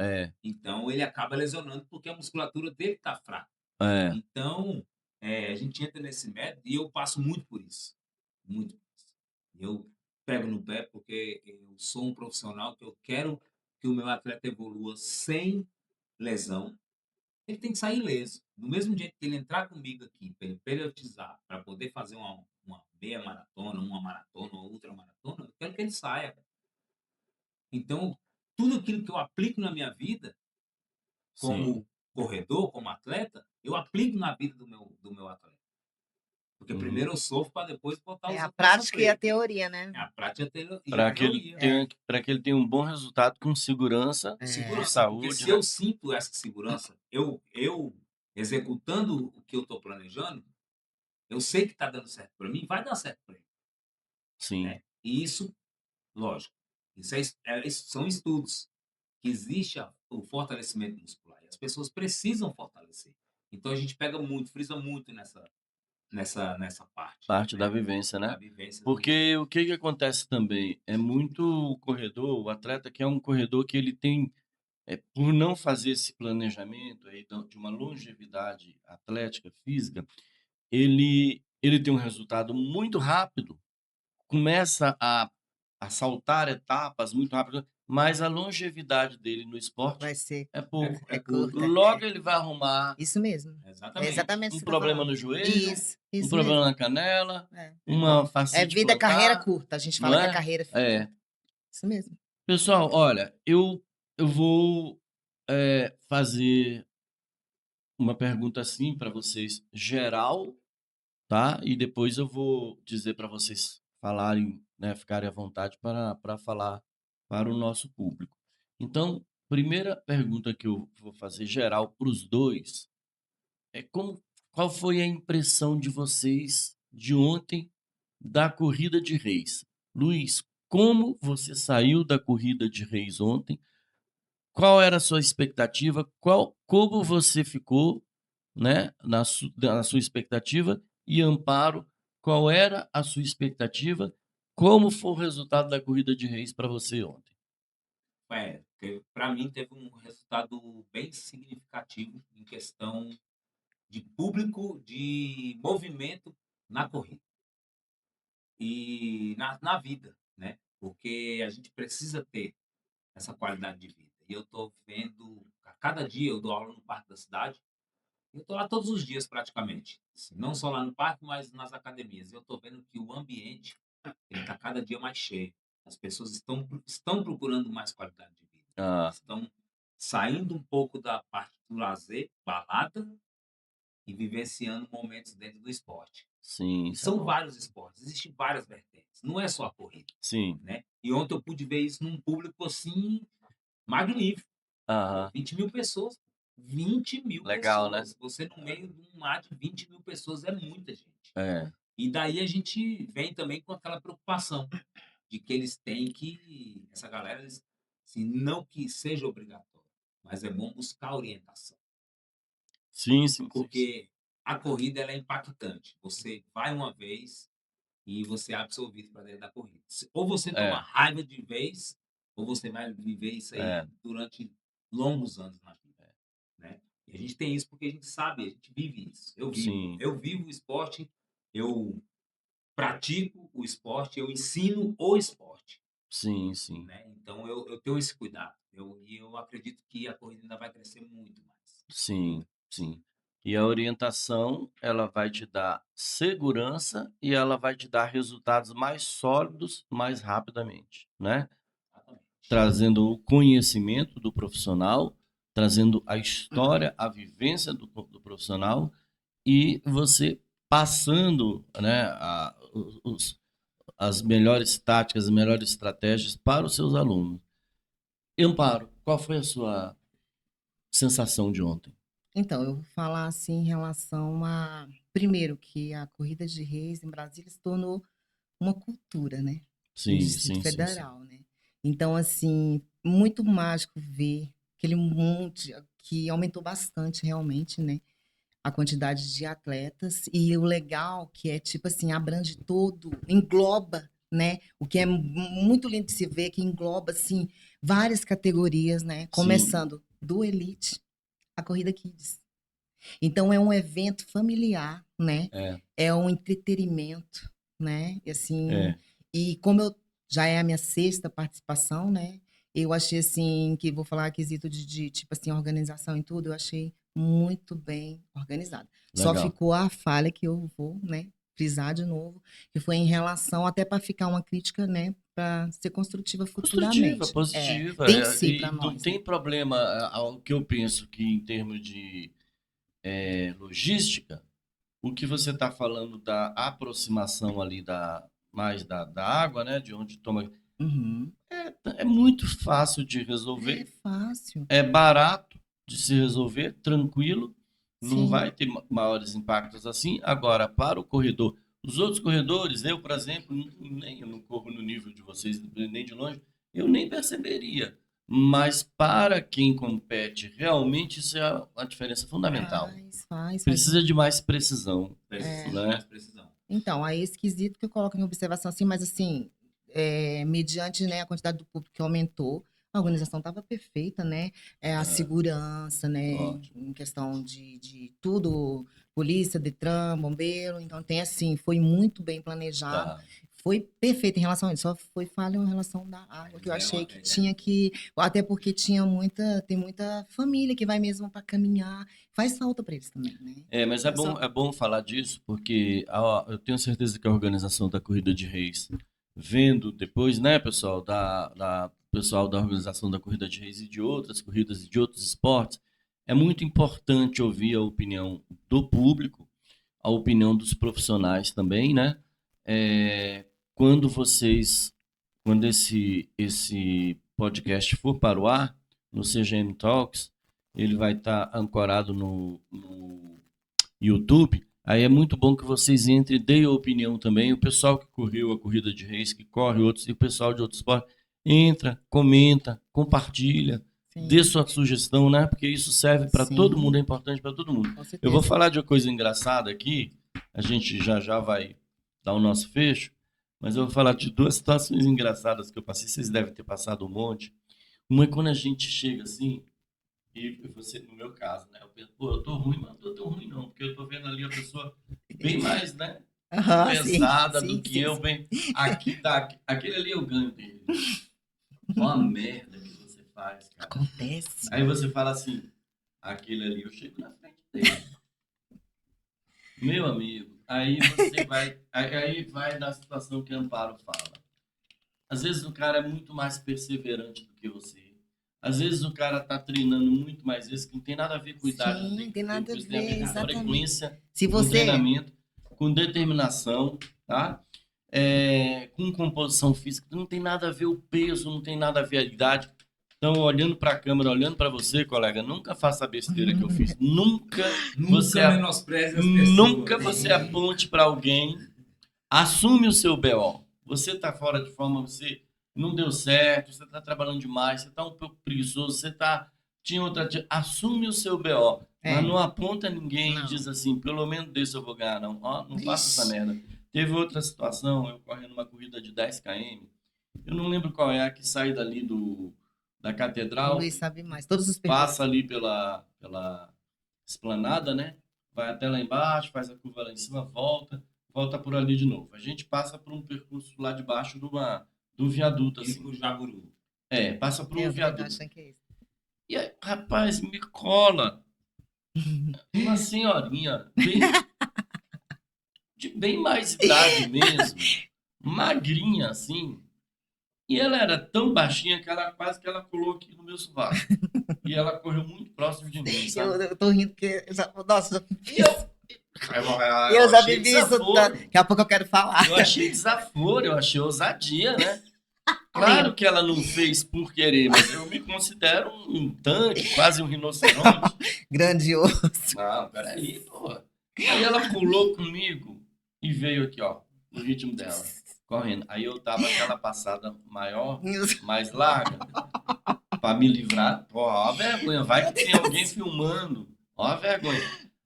Então ele acaba lesionando porque a musculatura dele está fraca. Então, a gente entra nesse método e eu passo muito por isso. Muito por isso. Eu pego no pé porque eu sou um profissional que eu quero que o meu atleta evolua sem lesão. Ele tem que sair ileso. Do mesmo jeito que ele entrar comigo aqui para ele periodizar, para poder fazer uma meia maratona, uma maratona, uma ultramaratona, eu quero que ele saia. Então, tudo aquilo que eu aplico na minha vida, como corredor, como atleta, eu aplico na vida do meu atleta. Porque primeiro eu sofro para depois botar os a prática e a teoria, né? A prática e a teoria. Para que ele tenha um bom resultado com segurança, Segurança, saúde. porque se né? eu sinto essa segurança, eu executando o que eu estou planejando, eu sei que está dando certo para mim, vai dar certo para ele. Sim. Né? E isso, lógico, isso são estudos que existe o fortalecimento muscular. E as pessoas precisam fortalecer. Então a gente pega muito, frisa muito nessa parte. Parte né? da vivência, né? Da vivência. Porque o que acontece também é muito o corredor, o atleta que é um corredor que ele tem, por não fazer esse planejamento aí de uma longevidade atlética, física, ele tem um resultado muito rápido, começa a saltar etapas muito rápido, mas a longevidade dele no esporte Vai ser. é pouco. É curta. Logo ele vai arrumar Isso mesmo. Exatamente. Exatamente um isso que problema tá no falando. joelho, Isso um problema mesmo. na canela, É. uma É fascite vida, plantar, carreira curta. A gente não fala que a é? carreira fica É. curta. Isso mesmo. Pessoal, olha, eu vou fazer uma pergunta assim para vocês, geral, tá? E depois eu vou dizer para vocês falarem, né, ficarem à vontade para falar para o nosso público. Então, primeira pergunta que eu vou fazer geral para os dois é qual foi a impressão de vocês de ontem da corrida de Reis? Luiz, como você saiu da corrida de Reis ontem? Qual era a sua expectativa? Como você ficou, né, na sua expectativa? E Amparo, qual era a sua expectativa? Como foi o resultado da corrida de Reis para você ontem? Para mim teve um resultado bem significativo em questão de público, de movimento na corrida e na vida, né? Porque a gente precisa ter essa qualidade de vida. E eu estou vendo, a cada dia eu dou aula no Parque da Cidade, eu estou lá todos os dias praticamente, assim, não só lá no parque, mas nas academias. Eu estou vendo que o ambiente ele está cada dia mais cheio. As pessoas estão procurando mais qualidade de vida. Ah, Estão saindo um pouco da parte do lazer, balada, e vivenciando momentos dentro do esporte. Sim, E isso é são bom. vários esportes, existem várias vertentes, não é só a corrida, Sim. né? E ontem eu pude ver isso num público assim magnífico. Aham. 20 mil pessoas. 20 mil Legal, né? pessoas. Você no meio de um mar de 20 mil pessoas é muita gente. É. E daí a gente vem também com aquela preocupação de que eles têm que, essa galera, assim, não que seja obrigatório, mas é bom buscar orientação. Sim, sim, sim. Porque a corrida ela é impactante. Você vai uma vez e você é absorvido para dentro da corrida. Ou você toma É, raiva de vez, ou você vai viver isso aí é, durante longos anos na vida, né? E a gente tem isso porque a gente sabe, a gente vive isso. sim, Eu vivo o esporte, eu pratico o esporte, eu ensino o esporte, sim, sim, né? Então eu tenho esse cuidado. E eu acredito que a corrida ainda vai crescer muito mais. sim, sim. E a orientação, ela vai te dar segurança e ela vai te dar resultados mais sólidos mais rapidamente, né? Exatamente. Trazendo o conhecimento do profissional, trazendo a história, a vivência do profissional e você passando, né, as melhores táticas, as melhores estratégias para os seus alunos. Amparo, qual foi a sua sensação de ontem? Então, eu vou falar assim em relação a primeiro que a corrida de reis em Brasília se tornou uma cultura, né, no Sim, Distrito sim, sim, sim. Federal, né. Então, assim, muito mágico ver aquele monte que aumentou bastante realmente, né, a quantidade de atletas e o legal que é, tipo assim, abrange todo, engloba, né, o que é muito lindo de se ver, que engloba, assim, várias categorias, né, Sim, começando do elite à corrida kids. Então é um evento familiar, né? é, É um entretenimento, né? E assim, é. e como eu já é a minha sexta participação, né? Eu achei assim que vou falar quesito de tipo assim organização e tudo, eu achei muito bem organizado. Só Legal. ficou a falha que eu vou, né, frisar de novo, que foi em relação até para ficar uma crítica, né, para ser construtiva Positiva, futuramente. É, positiva. tem que ser E para não nós, né? tem problema, o que eu penso que em termos de logística, o que você está falando da aproximação ali da água, né, de onde toma, Uhum. é muito fácil de É resolver. fácil. É barato de se resolver, tranquilo, não vai Sim. ter maiores impactos assim. Agora, para o corredor, os outros corredores, eu, por exemplo, nem eu não corro no nível de vocês, nem de longe, eu nem perceberia. Mas para quem compete, realmente isso é uma diferença fundamental. Faz Precisa um. de mais precisão, Precisa de né? mais precisão. Então, aí é esquisito que eu coloco em observação assim, mas assim, mediante, né, a quantidade do público que aumentou, a organização estava perfeita, né? A Ah, segurança, né? ótimo. Em questão de tudo, polícia, Detran, bombeiro, então tem assim, foi muito bem planejado. Tá. Foi perfeito em relação a isso, só foi falha em relação da água, Eles que eu deram achei que até, tinha que, até porque tem muita família que vai mesmo para caminhar, faz falta para eles também, né? Mas É só, é bom falar disso, porque eu tenho certeza que a organização da Corrida de Reis, vendo depois, né, pessoal, pessoal da organização da Corrida de Reis e de outras corridas e de outros esportes, é muito importante ouvir a opinião do público, a opinião dos profissionais também, né? É, quando vocês, quando esse podcast for para o ar, no CGM Talks, ele vai estar ancorado no YouTube, aí é muito bom que vocês entrem e deem a opinião também. O pessoal que correu a corrida de reis, que corre outros, e o pessoal de outros esportes, entra, comenta, compartilha, dê sim, sua sugestão, né? Porque isso serve para todo mundo, é sim. importante para todo mundo. Com Eu vou certeza. falar de uma coisa engraçada aqui, a gente já vai dar o nosso fecho, mas eu vou falar de duas situações engraçadas que eu passei, vocês devem ter passado um monte. Uma é quando a gente chega assim, e você, no meu caso, né? Eu penso, pô, eu tô ruim, mas não tô tão ruim não, porque eu tô vendo ali a pessoa bem mais, né? Aham, sim, Pesada do sim, que sim, eu, sim. bem. Aqui tá, aquele ali eu ganho dele. Olha a merda que você faz, cara. Acontece. Aí você fala assim, aquele ali eu chego na frente dele. Meu amigo, aí você vai. Aí vai na situação que Amparo fala. Às vezes o cara é muito mais perseverante do que você. Às vezes o cara tá treinando muito mais vezes, que não tem nada a ver com idade, não Sim, tem não que tem ver nada com a isso, tem a ver ver, com exatamente. frequência, Se com você. treinamento, com determinação, tá? Com composição física, não tem nada a ver o peso, não tem nada a ver a idade. Então, olhando para a câmera, olhando para você, colega, nunca faça a besteira que eu fiz. Nunca você, Nunca menospreze as nunca pessoas. você aponte para alguém, assume o seu BO. Você está fora de forma, você não deu certo, você está trabalhando demais, você está um pouco preguiçoso, tinha outra, assume o seu BO. Mas É, não aponta ninguém e não. diz assim, pelo menos desse eu vou ganhar, não. Ó, não faça essa Ixi, merda. Teve outra situação, eu correndo uma corrida de 10 km, eu não lembro qual é a que sai dali da o catedral, Luiz sabe mais. Todos os passa percursos. ali pela esplanada, né? Vai até lá embaixo, faz a curva lá em cima, volta por ali de novo. A gente passa por um percurso lá de baixo de um viaduto, Aquele pro assim. Jaburu. Passa por um Eu também tô viaduto. achando que é isso. E aí, rapaz, me cola uma senhorinha, de bem mais idade mesmo, magrinha assim. E ela era tão baixinha que ela quase que ela colou aqui no meu sovaco. E ela correu muito próximo de mim, sabe? Eu tô rindo porque. Nossa, já vivi E eu, isso. eu Eu já achei vivi isso. desaforo. Daqui a pouco eu quero falar. Eu achei desaforo, eu achei ousadia, né? Claro Lindo. que ela não fez por querer, mas eu me considero um tanque, quase um rinoceronte. Grandioso. Não, peraí, pô. Aí ela pulou comigo e veio aqui, ó, no ritmo dela, correndo. Aí eu dava aquela passada maior, mais larga, pra me livrar. Ó, a vergonha, vai que tem alguém filmando. Ó a vergonha.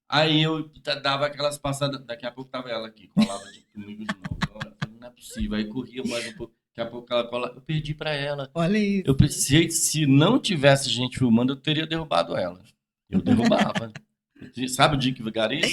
Aí eu dava aquelas passadas, daqui a pouco tava ela aqui, colava comigo de novo. Eu falei, não é possível. Aí corria mais um pouco, daqui a pouco ela colava. Eu perdi pra ela. Olha isso. Eu pensei, se não tivesse gente filmando, eu teria derrubado ela. Eu derrubava. Sabe o Dick Vigarista?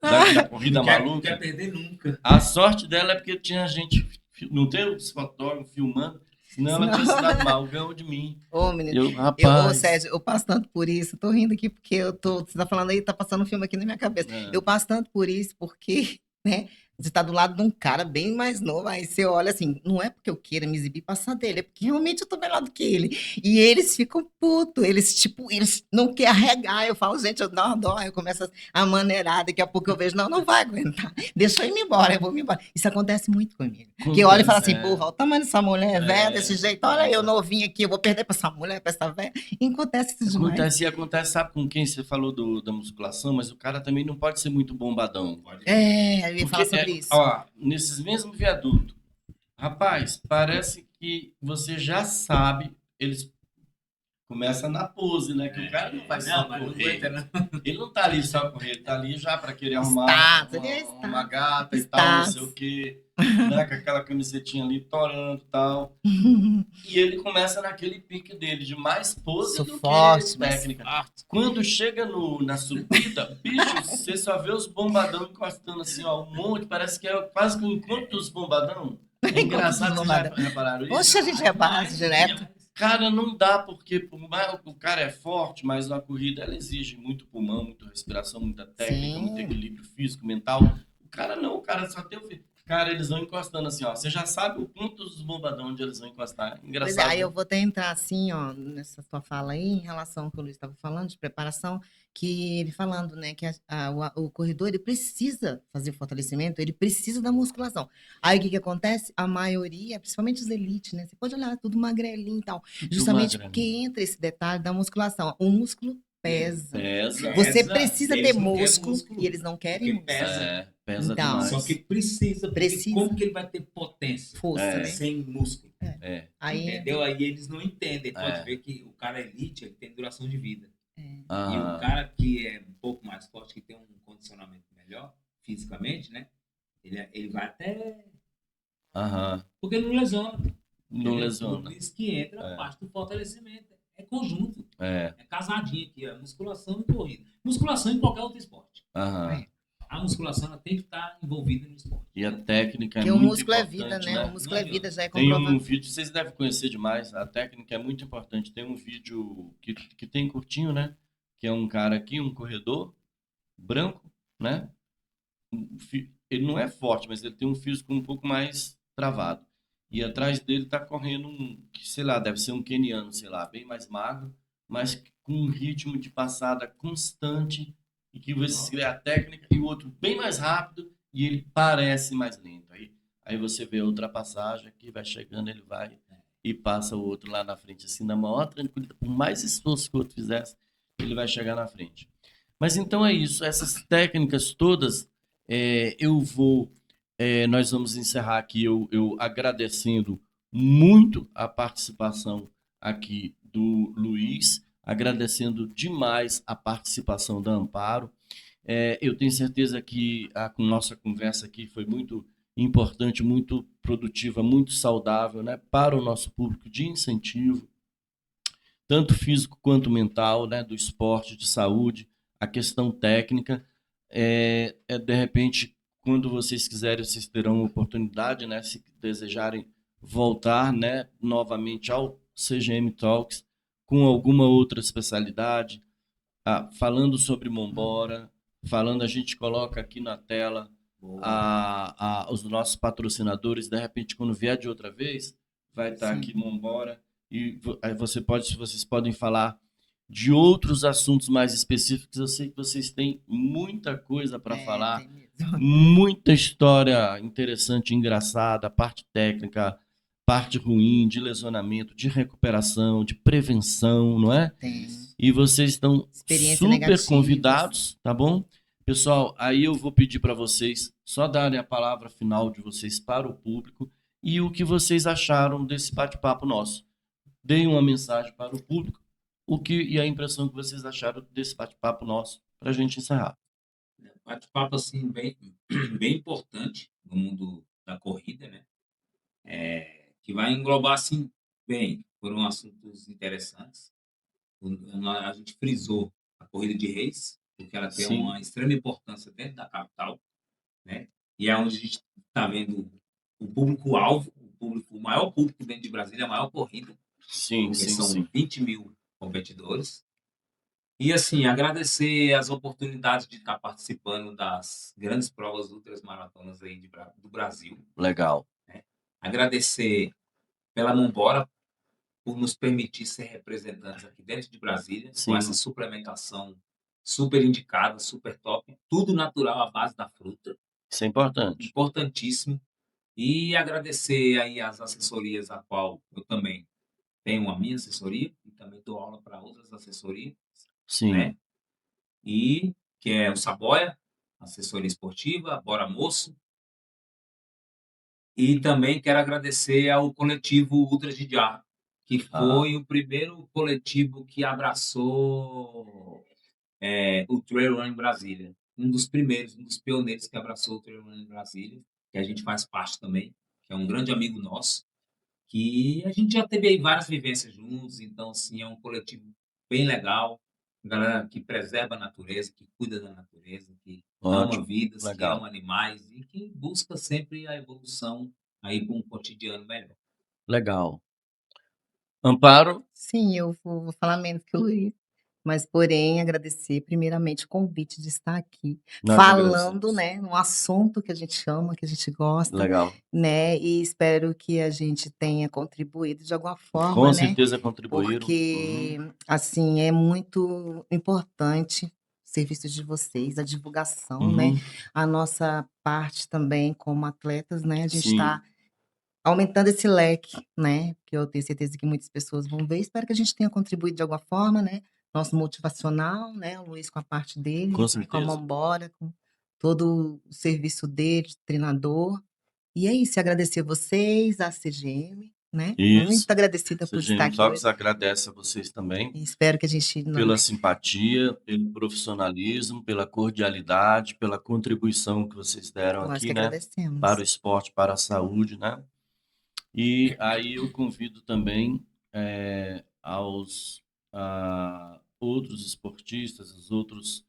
Da corrida Não quer maluca? perder nunca. A sorte dela é porque tinha gente, não tem os fotógrafos filmando, senão ela tinha se dado mal, ganhou de mim. Ô, menino. Ô, Rapaz, Sérgio, eu passo tanto por isso. Tô rindo aqui porque você tá falando aí, tá passando um filme aqui na minha cabeça. Eu passo tanto por isso porque, né? Você tá do lado de um cara bem mais novo, aí você olha assim, não é porque eu queira me exibir e passar dele, é porque realmente eu tô melhor do que ele. E eles ficam putos, eles não querem arregar. Eu falo, gente, eu dou uma dó, eu começo a maneirar, daqui a pouco eu vejo, não vai aguentar. Deixa eu ir embora, eu vou me embora. Isso acontece muito comigo. Que olha e fala assim, porra, olha o tamanho dessa mulher velha, desse jeito, olha eu novinho aqui, eu vou perder pra essa mulher, pra essa velha. E acontece isso demais. acontece, sabe com quem você falou da musculação, mas o cara também não pode ser muito bombadão. Eu ia falar Porque, sobre isso. ó, nesses mesmos viadutos, rapaz, parece que você já sabe, eles começam na pose, né? Que o cara não vai só Mas não correr. aguenta, não. Ele não tá ali só correr, ele tá ali já para querer arrumar Status, ele é uma status. gata e tal, não sei Status. o quê, né? Com aquela camisetinha ali torando e tal. E ele começa naquele pique dele, de mais pose Sou do que forte, mais técnica. forte. Quando chega na subida, bicho, você só vê os bombadão encostando assim, ó, um monte, parece que é quase que o encontro dos bombadão. É engraçado, vocês já repararam isso? Poxa, a gente repara direto. Cara, não dá, porque por mais o cara é forte, mas na corrida ela exige muito pulmão, muita respiração, muita técnica, Sim. muito equilíbrio físico, mental. O cara não, o cara só tem o. Cara, eles vão encostando assim, ó. Você já sabe o ponto dos bombadão onde eles vão encostar. Pois é, Engraçado. aí eu vou até entrar assim, ó, nessa sua fala aí, em relação ao que o Luiz estava falando, de preparação, que ele falando, né, que o corredor, ele precisa fazer fortalecimento, ele precisa da musculação. Aí o que acontece? A maioria, principalmente os elites, né, você pode olhar, tudo magrelinho e tal, justamente porque entra esse detalhe da musculação. O músculo pesa. Você precisa ter músculo e eles não querem músculo. Pesa Então, demais. Só que precisa. Como que ele vai ter potência? Força, né? Sem músculo. Aí, Entendeu? Aí eles não entendem. Pode ver que o cara elite, ele tem duração de vida. E Ah, o cara que é um pouco mais forte, que tem um condicionamento melhor, fisicamente, né? Ele vai até... Porque não lesiona. não lesiona. Por isso que entra a parte do fortalecimento. É conjunto. É casadinho aqui, a musculação e corrida. Musculação em qualquer outro esporte. A musculação ela tem que estar envolvida no esporte. E a técnica é porque o muito músculo é importante, vida, né? O músculo é vida, já é Tem comprovado. um vídeo, vocês devem conhecer demais, a técnica é muito importante. Tem um vídeo que tem curtinho, né? Que é um cara aqui, um corredor branco, né? Ele não é forte, mas ele tem um físico um pouco mais travado. e atrás dele está correndo que, sei lá, deve ser um queniano, sei lá, bem mais magro, mas com um ritmo de passada constante e que você vê a técnica e o outro bem mais rápido e ele parece mais lento. Aí você vê a ultrapassagem que vai chegando, ele vai e passa o outro lá na frente, assim, na maior tranquilidade. Por mais esforço que o outro fizesse, ele vai chegar na frente. Mas então é isso, essas técnicas todas, nós vamos encerrar aqui eu agradecendo muito a participação aqui do Luiz, agradecendo demais a participação da Amparo. Eu tenho certeza que a nossa conversa aqui foi muito importante, muito produtiva, muito saudável, né, para o nosso público de incentivo, tanto físico quanto mental, né, do esporte, de saúde, a questão técnica. De repente, quando vocês quiserem, vocês terão oportunidade, né, se desejarem voltar, né, novamente ao CGM Talks com alguma outra especialidade, falando sobre Mombora, falando, a gente coloca aqui na tela os nossos patrocinadores, de repente, quando vier de outra vez, vai estar aqui Mombora, e aí vocês podem falar de outros assuntos mais específicos. Eu sei que vocês têm muita coisa para falar, muita história interessante, engraçada, parte técnica, parte ruim, de lesionamento, de recuperação, de prevenção, não é? Tem. E vocês estão Experiências super negativas. convidados, tá bom? Pessoal, aí eu vou pedir para vocês só darem a palavra final de vocês para o público e o que vocês acharam desse bate-papo nosso. Deem uma mensagem para o público, e a impressão que vocês acharam desse bate-papo nosso, para a gente encerrar. Bate-papo assim bem importante no mundo da corrida, né? Que vai englobar assim bem, foram assuntos interessantes. A gente frisou a corrida de Reis, porque ela tem Sim. uma extrema importância dentro da capital, né? E é onde a gente está vendo o público-alvo, o maior público dentro de Brasília, a maior corrida, Sim, porque sim, são sim. 20 mil competidores. E assim, agradecer as oportunidades de estar participando das grandes provas ultramaratonas aí do Brasil. Legal. Agradecer pela Mombora por nos permitir ser representantes aqui dentro de Brasília, Sim. com essa suplementação super indicada, super top, tudo natural à base da fruta, Isso é importante. importantíssimo. E agradecer aí as assessorias, a qual eu também tenho a minha assessoria e também dou aula para outras assessorias, Sim. né? E que é o Saboia, assessoria esportiva, Bora Moço. E também quero agradecer ao coletivo Ultra de Jarra, que foi o primeiro coletivo que abraçou o Trail Run em Brasília. Um dos primeiros, um dos pioneiros que abraçou o Trail Run em Brasília, que a gente faz parte também, que é um grande amigo nosso, que a gente já teve aí várias vivências juntos, então, assim, é um coletivo bem legal, galera que preserva a natureza, que cuida da natureza, que ama Ótimo. vidas, que Legal. ama animais e que busca sempre a evolução aí para um cotidiano melhor. Legal. Amparo? Sim, eu vou falar menos que o Luiz, mas porém agradecer primeiramente o convite de estar aqui, Nós falando, agradecemos. né, num assunto que a gente ama, que a gente gosta, Legal. né, e espero que a gente tenha contribuído de alguma forma, Com né, certeza contribuíram. porque, assim, é muito importante o serviço de vocês, a divulgação, né, Uhum. a nossa parte também como atletas, né, a gente Sim. está aumentando esse leque, né, que eu tenho certeza que muitas pessoas vão ver. Espero que a gente tenha contribuído de alguma forma, né, nosso motivacional, né, o Luiz com a parte dele, Com com a certeza. Mombora, com todo o serviço dele de treinador. E é isso, agradecer vocês, a CGM, né, Isso. muito agradecida por estar CGM aqui Talks hoje. agradece a vocês também E espero que a gente não pela simpatia, pelo profissionalismo, pela cordialidade, pela contribuição que vocês deram nós que aqui, né, agradecemos. para o esporte, para a saúde, né? E aí eu convido também aos outros esportistas, os outros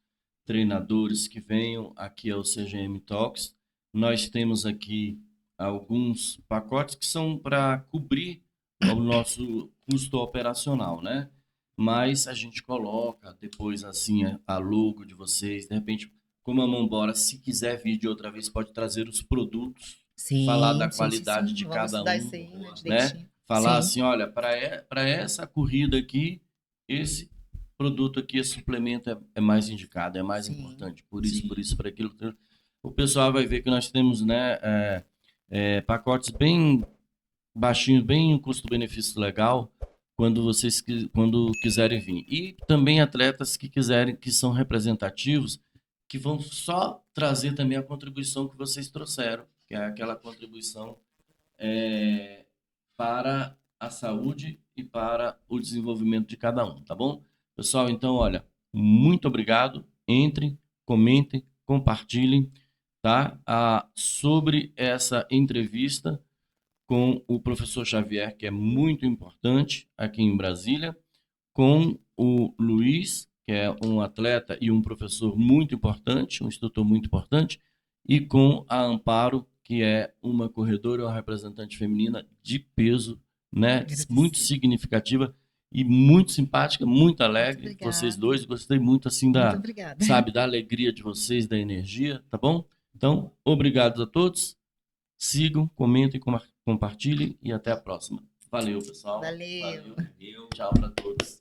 treinadores que venham aqui ao CGM Talks. Nós temos aqui alguns pacotes que são para cobrir o nosso custo operacional, né? Mas a gente coloca depois assim a logo de vocês, de repente, como a Mombora, se quiser vir de outra vez, pode trazer os produtos falar da Sim, qualidade de Vamos cada estudar um, isso aí, né, né? direitinho. Falar Sim, assim, olha, para essa corrida aqui, esse produto aqui, esse suplemento é mais indicado, é mais sim, importante, Sim. por isso, por aquilo. O pessoal vai ver que nós temos, né, pacotes bem baixinhos, bem um custo-benefício legal, quando quiserem vir. E também atletas que quiserem, que são representativos, que vão só trazer também a contribuição que vocês trouxeram, que é aquela contribuição para a saúde e para o desenvolvimento de cada um, tá bom? Pessoal, então, olha, muito obrigado. Entrem, comentem, compartilhem, tá? Sobre essa entrevista com o professor Xavier, que é muito importante aqui em Brasília, com o Luiz, que é um atleta e um professor muito importante, um instrutor muito importante, e com a Amparo, que é uma corredora, uma representante feminina de peso, né, muito agradecida. significativa e muito simpática, muito alegre. Muito Vocês obrigada. dois, gostei muito assim Muito obrigada. sabe, da alegria de vocês, da energia, tá bom? Então, obrigado a todos. Sigam, comentem, compartilhem e até a próxima. Valeu, pessoal. Valeu. Valeu. Tchau para todos.